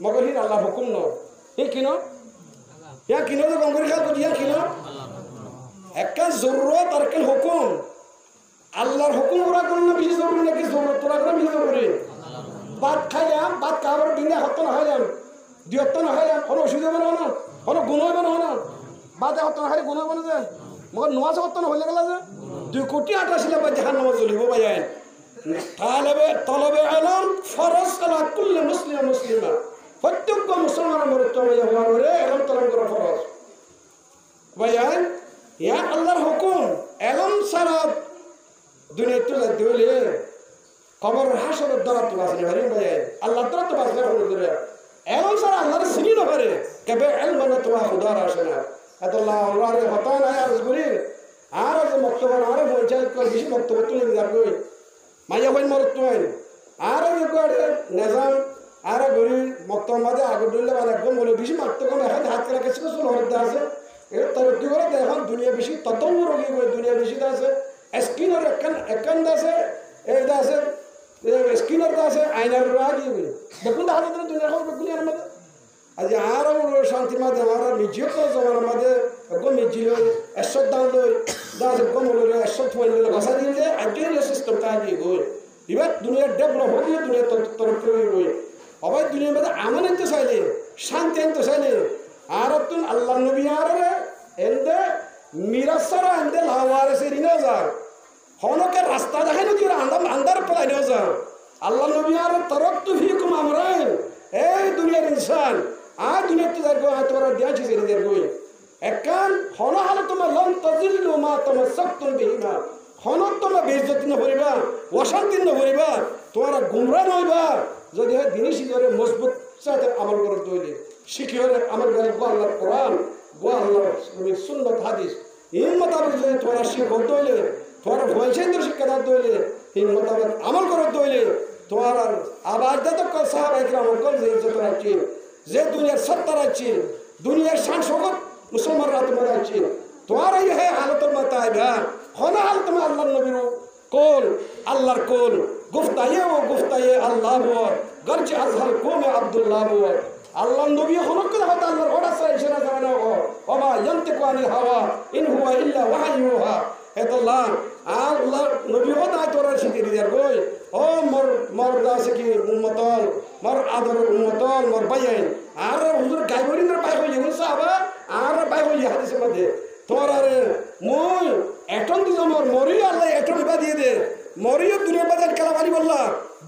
S1: मगर ही अल्लाह हुकुम न ये किनो या किनो तो कंगरी खा तो दिया किनो एक का जरूरत और के हुकुम अल्लाहर हुकुम पूरा करना भी जरूरी नहीं कि जरूरत पूरा करना भी जरूरी बात खाया बात काबर दिन हत्ता न हायाम दियत्ता न हायाम और असुविधा बना ना और गुनाह बना ना बादे हत्ता हारी गुनाह बने जे मगर नमाज हत्ता हले गेला जे 2 কোটি 88 লাখ জাহান্নাম জ্বলিব ভাইয়ান तलबे इलम फरज अला कुल्ल मुस्लिम मुस्लिमा প্রত্যেক মুসলমানের মরত্ব হওয়ার পরে এলম তলম করা ফরজ ভাইয়ান ইয়া আল্লাহর হুকুম এলম সারা দুনিয়া তো লাগতে হলে খবর হাসরের দ্বারা তো বাঁচলে পারি ভাইয়ান আল্লাহর দ্বারা তো বাঁচলে পারে এলম সারা আল্লাহর চিনি না পারে কেবে এল মানে তোমার খুদার আসে না এত আল্লাহর হতা নাই আর বলি আর যে বক্তব্য আর পঞ্চায়েত করে বেশি বক্তব্য তুলে যাবে মাইয়া ভাই মরত হয় আর নেজাম আর গরি বক্তব্য মাঝে আগর ধরলে মানে একদম বলে বেশি মারতে কম এখন হাত করে কিছু কিছু হরতে আছে এর তরক্কি করে এখন দুনিয়া বেশি তত রোগী করে দুনিয়া বেশি আছে স্কিনের একান আছে এইটা আছে স্কিনের আছে আইনার রাগি দেখুন হাতে দুনিয়া খবর দুনিয়ার মধ্যে আজ আরও শান্তি মাঝে আর নিজেও তো জমানোর মাঝে একদম মিছিল একশো দাম লই দাস একদম হলো একশো ফোন লইলে ভাষা দিয়ে যে একজন সিস্টেম কাহিয়ে গই এবার দুনিয়ার ডেভেলপ হয়ে দুনিয়া তরক্কি হয়ে গই অবাই দুনিয়ার মধ্যে আনন্দ আনতে চাইলে শান্তি আনতে চাইলে আর তুন আল্লাহ নবী আর এনদে মিরাসারা এনদে লাওয়ার সে রিনা যা হনকে রাস্তা দেখে না কি আন্দার পড়াই নিয়ে যা আল্লাহ নবী আর তরক্তু ফিকুম আমরাইন এই দুনিয়ার ইনসান আর দুনিয়াতে যাইবো তোরা দিয়াছি জেনে যাইবো একান হন হালে তোমার লন তাজিল্লু মা তামাসসাকতুম বিহিমা হন তোমার বেইজ্জতি না করিবা অশান্তি না করিবা তোরা গুমরা নইবা যদি হয় দিনই শিখরে মজবুত সাথে আমল করতে হইলে শিখরে আমল করে আল্লাহর কোরআন আল্লাহর সুন্নাত হাদিস এই মোতাবেক যদি তোরা শিখতে হইলে তোরা ভয়সেন্দ্র শিক্ষা দিতে হইলে এই মোতাবেক আমল করতে হইলে তোমার আবার যত সাহাবা ইকরাম কল যে ইজ্জত রাখছেন যে দুনিয়ার সত্তা রাখছেন দুনিয়ার শান শৌকত মুসলমানরা তোমার রাখছেন তোমার এই হে হালতের মাথায় ভা হনা হাল তোমার আল্লাহর নবীর কোল আল্লাহর কোল গুফতায়ে আল্লাহ বর গরজে আজহার কোমে আব্দুল্লাহ বর আল্লাহ নবী হনক কথা আল্লাহর ওড়া সাই সেরা জানা ওমা ইয়ান্তিকু আনিল হাওয়া ইন হুয়া ইল্লা ওয়াহয়ুহা এতল্লাহ আল্লাহ নবী কথা তোরা শিখে দিয়ার গই ও মর দাসে কি উম্মতল মর আদর উম্মতল মর বাইন আর হুজুর গায়বরিন্দর পাই হই যেগুলো সাহাবা আর পাই হই হাদিসের মধ্যে তোর আরে মই এটন দি জমর মরি আল্লাহ এটন বা দিয়ে দে মরিও দুনিয়া বাজার খেলা বাড়ি বললা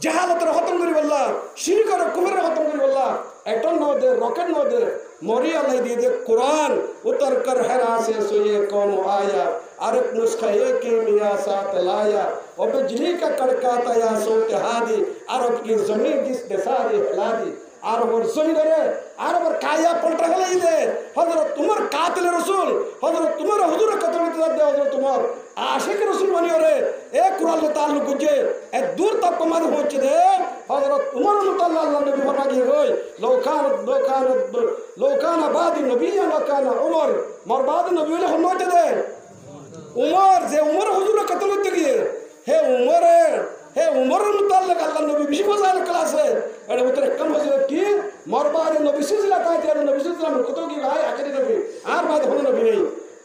S1: জাহালতের খতম করি বললা শিরক আর কুফরের খতম করি বললা এটন ন দে রকেট ন দে মরি আল্লাহ দিয়ে দে কুরআন উতর কর হেরা সে সোয়ে কौन आया और एक नुस्खा एक ही मिया साथ लाया और बिजली का कड़काता या सोते हादी अरब की जमीन जिसने सारी हिला दी আর ওর জমিদারে আর ওর কায়া পল্টা গলাই দে হযরত তোমার কাতিল রাসূল হযরত তোমার হুজুরের কথা বলতে দে হযরত তোমার আশিক রাসূল বনিও রে এ কুরআন তাআল্লুক যে এ দূর তক কমার হচ্ছে দে হযরত উমর মুতাল্লাহ আল্লাহ নবী ফরমা দিয়ে কই লোকান বাদি নবী লোকান উমর মরবাদ নবী হলে হনতে দে উমর যে উমর হুজুরের কথা বলতে গিয়ে হে উমরের মুতাল্লাক আল্লাহ নবী বেশি ফজাইল ক্লাসে এর ভিতরে কম হয়েছে কি মরবাদ নবী সিলসিলা কাইতে নবী সিলসিলা কত কি ভাই আখেরি নবী আর বাদ হলো নবী নেই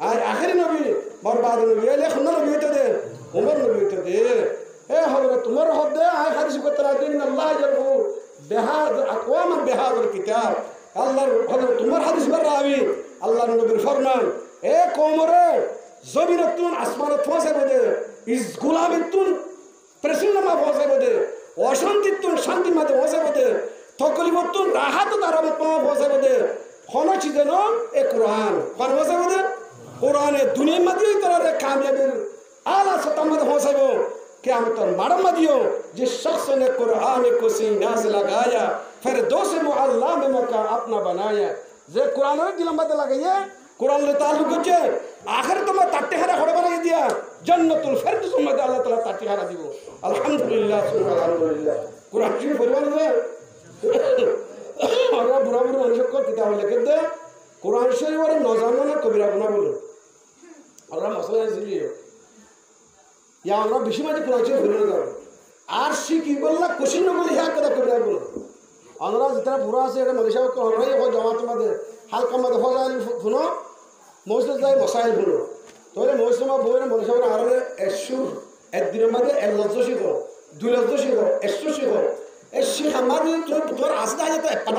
S1: আর আখেরি নবী মরবাদ নবী এলে খন্না নবী হইতে দে উমর নবী হইতে দে হে হযরত উমর হদ দে আয় হাদিস করতে রাদিন আল্লাহ ইয়ারহু বিহাদ আকওয়াম বিহাদুল কিতাব আল্লাহর হযরত উমর হাদিস বার রাবি আল্লাহর নবীর ফরমান এ কওমরে জমিনতুন আসমানত ফসে বদে ইস গুলামিতুন প্রেসিনামা ফসে বদে অশান্তিতুন শান্তি মাঝে ফসে বদে তকলিফতুন রাহাত দারামত ফসে বদে কোন চিজ ন এ কুরআন কোন ফসে বদে কুরআনে দুনিয়া মাঝে তোরে কামিয়াবির আলা সতাম মাঝে ফসেব কিয়ামত মারম মাদিও যে শখস ने कुरान को सीना से लगाया फिर दोष मुअल्ला में मौका अपना बनाया যে কুরআনের দিলাম মাঝে লাগাইয়া কুরআন লে তাল্লুক আছে আখির তোমার তাট্টে হারা খড় বানাই দিয়া জান্নাতুল ফেরদৌস মধ্যে আল্লাহ তাআলা তাট্টে হারা দিব আলহামদুলিল্লাহ সুবহানাল্লাহ কুরআন শরীফ পড়বেন না আমরা বুড়া বুড়া মানুষ কো কিতাব লিখে দে কুরআন শরীফ আর নজানো না কবিরা গুনাহ বলে আমরা মসলা দিলি ইয়া আমরা বেশি মাঝে কুরআন শরীফ পড়ে না আর শিখি বললা কোশ্চেন বলে ইয়া কথা কবিরা বলে আমরা যেটা বুড়া আছে এটা মনীষা কো আমরাই হয় জামাত মধ্যে হালকা মধ্যে ফজাইল শুনো মসজিদ যাই মশাইল শুনো তোরে মৌসুমা বইরে মনীষা আর এসুর একদিনের মধ্যে এক লজ্জ শিখ দুই লজ্জ শিখ একশো শিখ এই শিখ আমাদের তোর আসতে আছে তো একটা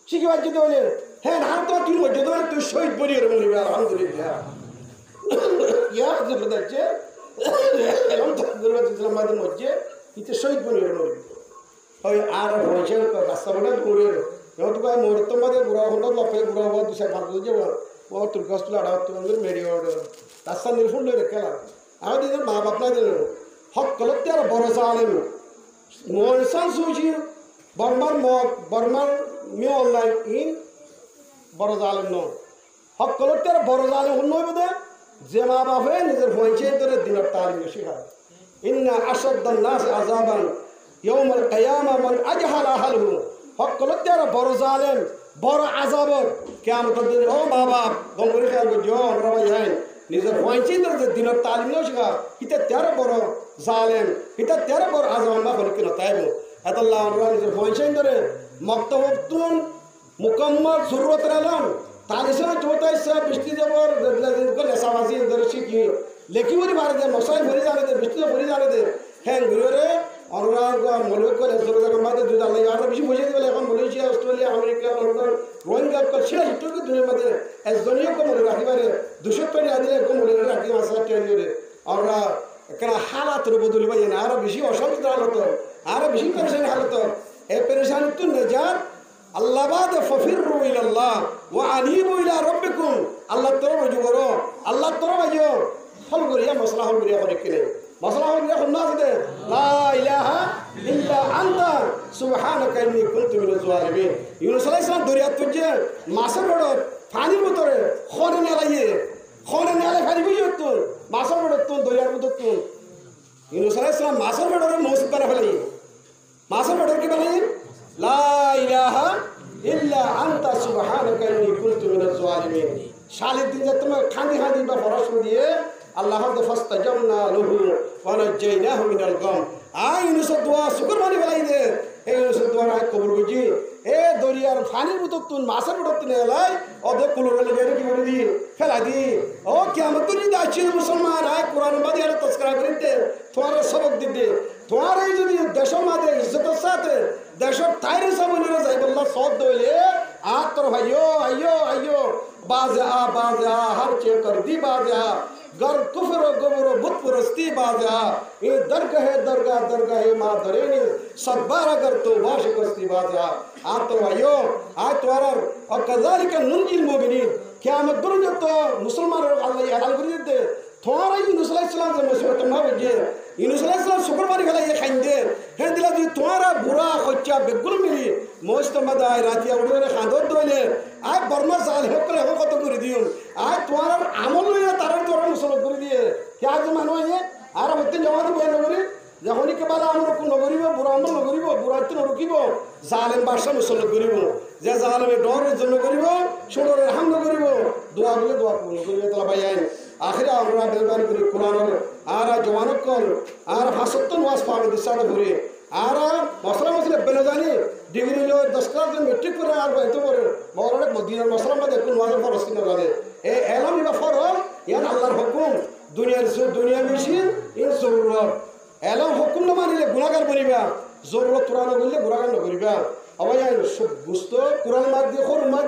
S1: শিখিবার যদি বলে হ্যাঁ না তো তুই মধ্যে তো তুই শহীদ বলি বলি আলহামদুলিল্লাহ ইয়া যে বলছে এরকম তো দুর্গার মধ্যে ইতে শহীদ বলি বলি হয় আর হয়েছে রাস্তা বলে দৌড়ে Eu tu vai morrer, toma de burro, quando tu vai burro, tu sai fazer de burro, o tu gosta lá, tu vai ver melhor. Tá só no fundo de aquela. A de não baba para de, hak kalau tiada boros alim, monsan suji, barman me online in boros alim no. Hak kalau tiada boros alim hunno itu deh, jema bafe ni ter phone change ter dinar talim yoshiha. Inna ashad dan nas azaban, yawm al qiyamah man ajhal ahaluhu. Hak kalau tiada boros alim, bor azabar, kiamat ter oh baba, gomuri khayal ko jo orang yang নিজের পঞ্চায়েতের দিনের তালিম নেও শেখা এটা 13 বড় জালেম এটা 13 বড় আজমান না করে কিনা তাইব আল্লাহ আমরা নিজের পঞ্চায়েতের মক্তবতুন মুকম্মল জরুরত রালাম তালিসা চৌতাইসা বৃষ্টি দেবর কো লেসাবাজি ইন্দর শিখি লেখিবরি ভারতে মশাই ভরি জানে দে বৃষ্টি ভরি জানে দে হ্যাঁ ঘুরে অনুরাগ মলক করে জরুরত মাঝে দুই আল্লাহ আর বেশি বুঝে দিলে এখন Malaysia Australia America London Rohingya call ছিল হিটকে দুনিয়ার মধ্যে একজনীয় কো মনে রাখিবারে 200 টাকা দিলে কো মনে রাখি মাসা টেনিরে আমরা কেন হালাত বদলি ভাই না আর বেশি অশান্তি হালত আর বেশি পেরেশানি হালত এই পেরেশানি তো নজাত আল্লাহ বাদ ফফিরু ইলাল্লাহ ওয়া আনিবু ইলা রাব্বিকুম আল্লাহ তরফ রুজু করো আল্লাহ তরফ আইও হল করিয়া মাসলা হল করিয়া করে কিনে মাসলা হল করিয়া খুলনা দে লা ইলাহা ইল্লা আনতা সুবহানাকা ইন্নী কুনতু মিনাজ জালিমিন ইউনূস আলাইহিস সালাম দরিয়াত তুজে মাছের বড় পানির ভিতরে খনে নেলাই ফারি বুঝি তো মাছের বড় তো দরিয়ার ভিতর তো ইউনূস আলাইহিস সালাম মাছের বড়রে মৌসুম করে ফেলাই মাছের বড় কি বানাই লা ইলাহা ইল্লা আনতা সুবহানাকা ইন্নী কুনতু মিনাজ জালিমিন শালিদ দিন যে তুমি খান্দি বা পড়াশোনা দিয়ে আল্লাহ ফাস্তাজাবনা লাহু ওয়া নাজাইনাহু মিনাল গাম ইউনূস দোয়া শুকর মানি ফেলাই দে এই ইউনূস দোয়া রায় কবুল বুঝি এ দরিয়ার পানির ভিতর তুন মাছের ভিতর তুন এলাই ওদের কুলোরে লেগে কি করে দি ফেলা দি ও কিয়ামত দিন যাচ্ছে মুসলমান আয় কোরআন বাদি আর তাসকিরা করিতে তোমার সবক দিতে তোমার এই যদি দেশের মাঝে ইজ্জতের সাথে দেশের তাইরে সামনে যাই বললা সব দইলে আ তোর ভাইও আইও বাজে আ হর চে কর দি বাজে আ गर कुफर गोबर बुत परस्ती बाजा ये दरगाह माँ धरेनी सदबार अगर तो वाश करती बाजा आप तो आयो आज तुम्हारा और कज़ालिका नुंजिल मोमिनीन क्या मत करो जब तो मुसलमान अल्लाह हलाल कर देते तुम्हारा यूनुस अलैहिस्सलाम से मुसीबत ना बजे यूनुस अलैहिस्सलाम शुक्र मारी वाला ये खाइंदे हैं दिला दी तुम्हारा बुरा खच्चा बेगुल मिली मोस्ट मदाय रातिया उड़े खादर दोले आज बर्मा साल हो कर हो कत कर दियो आज तुम्हारा আমল লইয়া তারা তোরা মুসলমান করে দিয়ে क्या जो मानो ये আর হতে জমা দিব নগরী যখনই কেবল আমরা কোন নগরীব বুড়া আমল নগরীব বুড়াতে নরকিব জালেম বাদশা মুসলমান করিব যে জালেমে ডরের জন্য করিব ছোটরে হামলা করিব দোয়া বলে দোয়া করিব তালা ভাই আইন আখিরা আমরা বেলবান করি কোরআনের আর জওয়ানক কল আর হাসত্ত ওয়াজ পাবে দিশাতে ঘুরে আর মশলা বেলে জানি ডিগ্রি লো 10 ক্লাস মেট্রিক করে আর বাইতে করে মগরে মদিনার মশলা মধ্যে কোন ওয়াজ ফরজ কিনা জানে এই এলম ইবা ফরজ ইয়ান আল্লাহর হুকুম দুনিয়া মেশিন ইন জরুরত এলম হুকুম না মানিলে গুনাহগার বনিবা জরুরত পুরা না বললে গুনাহগার না করিবা অবয়াই সব গুস্ত কুরআন মাদ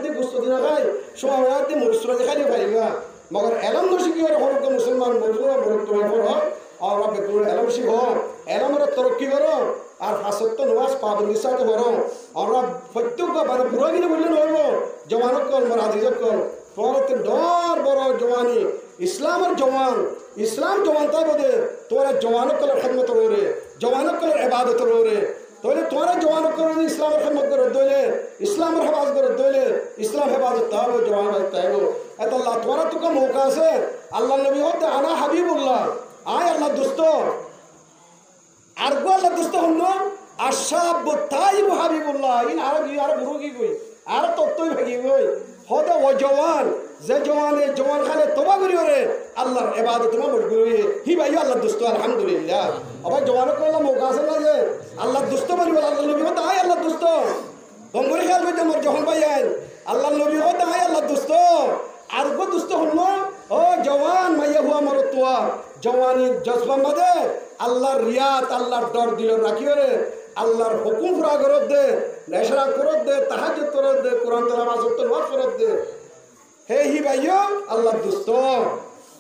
S1: দিয়ে গুস্ত দিনা খাই সময় দিয়ে মুরসুরা দেখাই পারিবা মগর এলম ন শিখি আর হরক মুসলমান মজুরা মরক তো হর আর রবে কোন এলম শিখো এলমর তরক্কি করো আর হাসত্ত নওয়াজ পাবন্দি সাথে করো আমরা প্রত্যেক বারে পুরোগিনে বললে নইব জওয়ানক কল মর আজিজক কল তোরতে ডর বড় জওয়ানি ইসলামের জওয়ান ইসলাম জওয়ান তাই বদে তোরা জওয়ানক কল খিদমত রে জওয়ানক কল ইবাদত রে তোরে তোরা জওয়ানক কল ইসলামের খিদমত করে দইলে ইসলামের হেফাজত করে দইলে ইসলাম হেফাজত তাও জওয়ান তাইব এত আল্লাহ তোরা তো কোন মৌকা আছে আল্লাহ নবী হতে আনা হাবিবুল্লাহ আয় আল্লাহ দোস্ত আর গো আল্লাহ দোস্ত হল আশাব তাইব হাবিবুল্লাহ ইন আর বুড়ো কি কই আর তত্ত্বই ভাগি কই হতে ও জওয়ান যে জওয়ান খালে তোবা করি রে আল্লাহর ইবাদত মা বড় করি হি ভাই আল্লাহ দোস্ত আলহামদুলিল্লাহ আবার জওয়ান কইলা মৌকা আছে না যে আল্লাহ দোস্ত বলি আল্লাহ নবী হতে আয় আল্লাহ দোস্ত বঙ্গরি খেয়াল করতে মোর যখন ভাই আল্লাহ নবী হতে আয় আল্লাহ দোস্ত আর গো দোস্ত হল ও জওয়ান মাইয়া হুয়া মরতুয়া জওয়ানি জজবা মাদে আল্লাহর রিয়াত আল্লাহর ডর দিল রাখিও রে আল্লাহর হুকুম পুরা করত দে নেশরা করত দে তাহাজ্জুদ করত দে কোরআন তেলাওয়াত ওয়াজ করত দে হে হি ভাইও আল্লাহর দোস্ত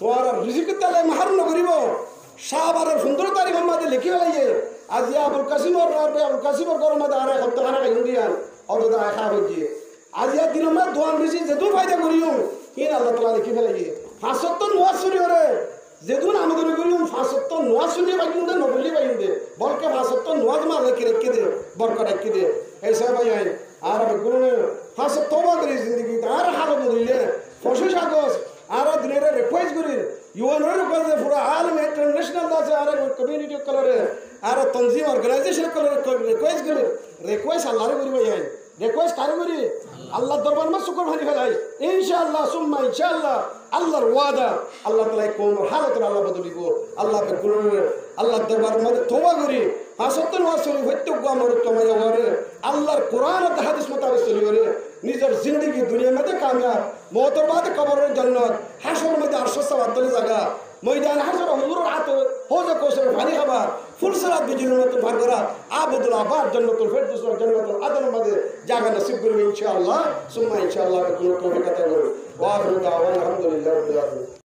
S1: তোমার রিজিক তালে মাহরুম করিব শাহবারের সুন্দর তারিখের মাঝে লিখি লাইয়ে আজ আবুল কাসিমর গরম মাঝে আর সপ্তাহখানা হিন্দিয়ান অযথা আশা হচ্ছে আজিয়া দিন আমরা দোয়ান বেশি যেহেতু ফায়দা করিও কি আল্লাহ তালা লিখি ফেলে গিয়ে 75 নোয়াজ শুনি ওরে যেদিন আমাদের করিও 75 নোয়াজ শুনিয়ে পাইন দে নবলি পাইন দে বলকে 75 নোয়াজ মা রেখে দে বরকত রেখে দে ऐसा भाई आए আর গুরু ফাঁস তওবা করি জিন্দগি আর হালত বদলিলে ফসল সাগস আর দিনের রিকোয়েস্ট করি ইউএনর কাছে পুরো আলম ইন্টারন্যাশনাল দাসে আর কমিউনিটি কলরে আর তনজিম অর্গানাইজেশন কলরে রিকোয়েস্ট আল্লাহর করি ভাই আই রিকোয়েস্ট কার করি আল্লাহ দরবার মা শুকর ভানি ফেলাই ইনশাআল্লাহ সুম্মা ইনশাআল্লাহ আল্লাহর ওয়াদা আল্লাহ তাআলা কোন হালত আল্লাহ বদলিব আল্লাহ বে গুরু আল্লাহ দরবার মধ্যে তওবা করি আসত্তর ওয়াসলি হত্যক আমার তোমায় ওরে আল্লাহর কোরআন ও হাদিস মোতাবেক চলি ওরে নিজের জিন্দেগি দুনিয়ার মধ্যে কামিয়াব মওতের বাদে কবরের জান্নাত হাসরের মধ্যে আরশ সাওয়াতের জায়গা ময়দান হাসর হুজুরের হাত হোজা কোসের পানি খাবার ফুলসরাত বিজলির মতো ভাগ করা আবদুল আবাদ জান্নাতুল ফেরদৌস জান্নাতুল আদন মধ্যে জায়গা নসিব করবে ইনশাআল্লাহ সুম্মা ইনশাআল্লাহ কোন কথা করবে ওয়া আখিরু দাওয়ানা আলহামদুলিল্লাহি রাব্বিল আলামিন।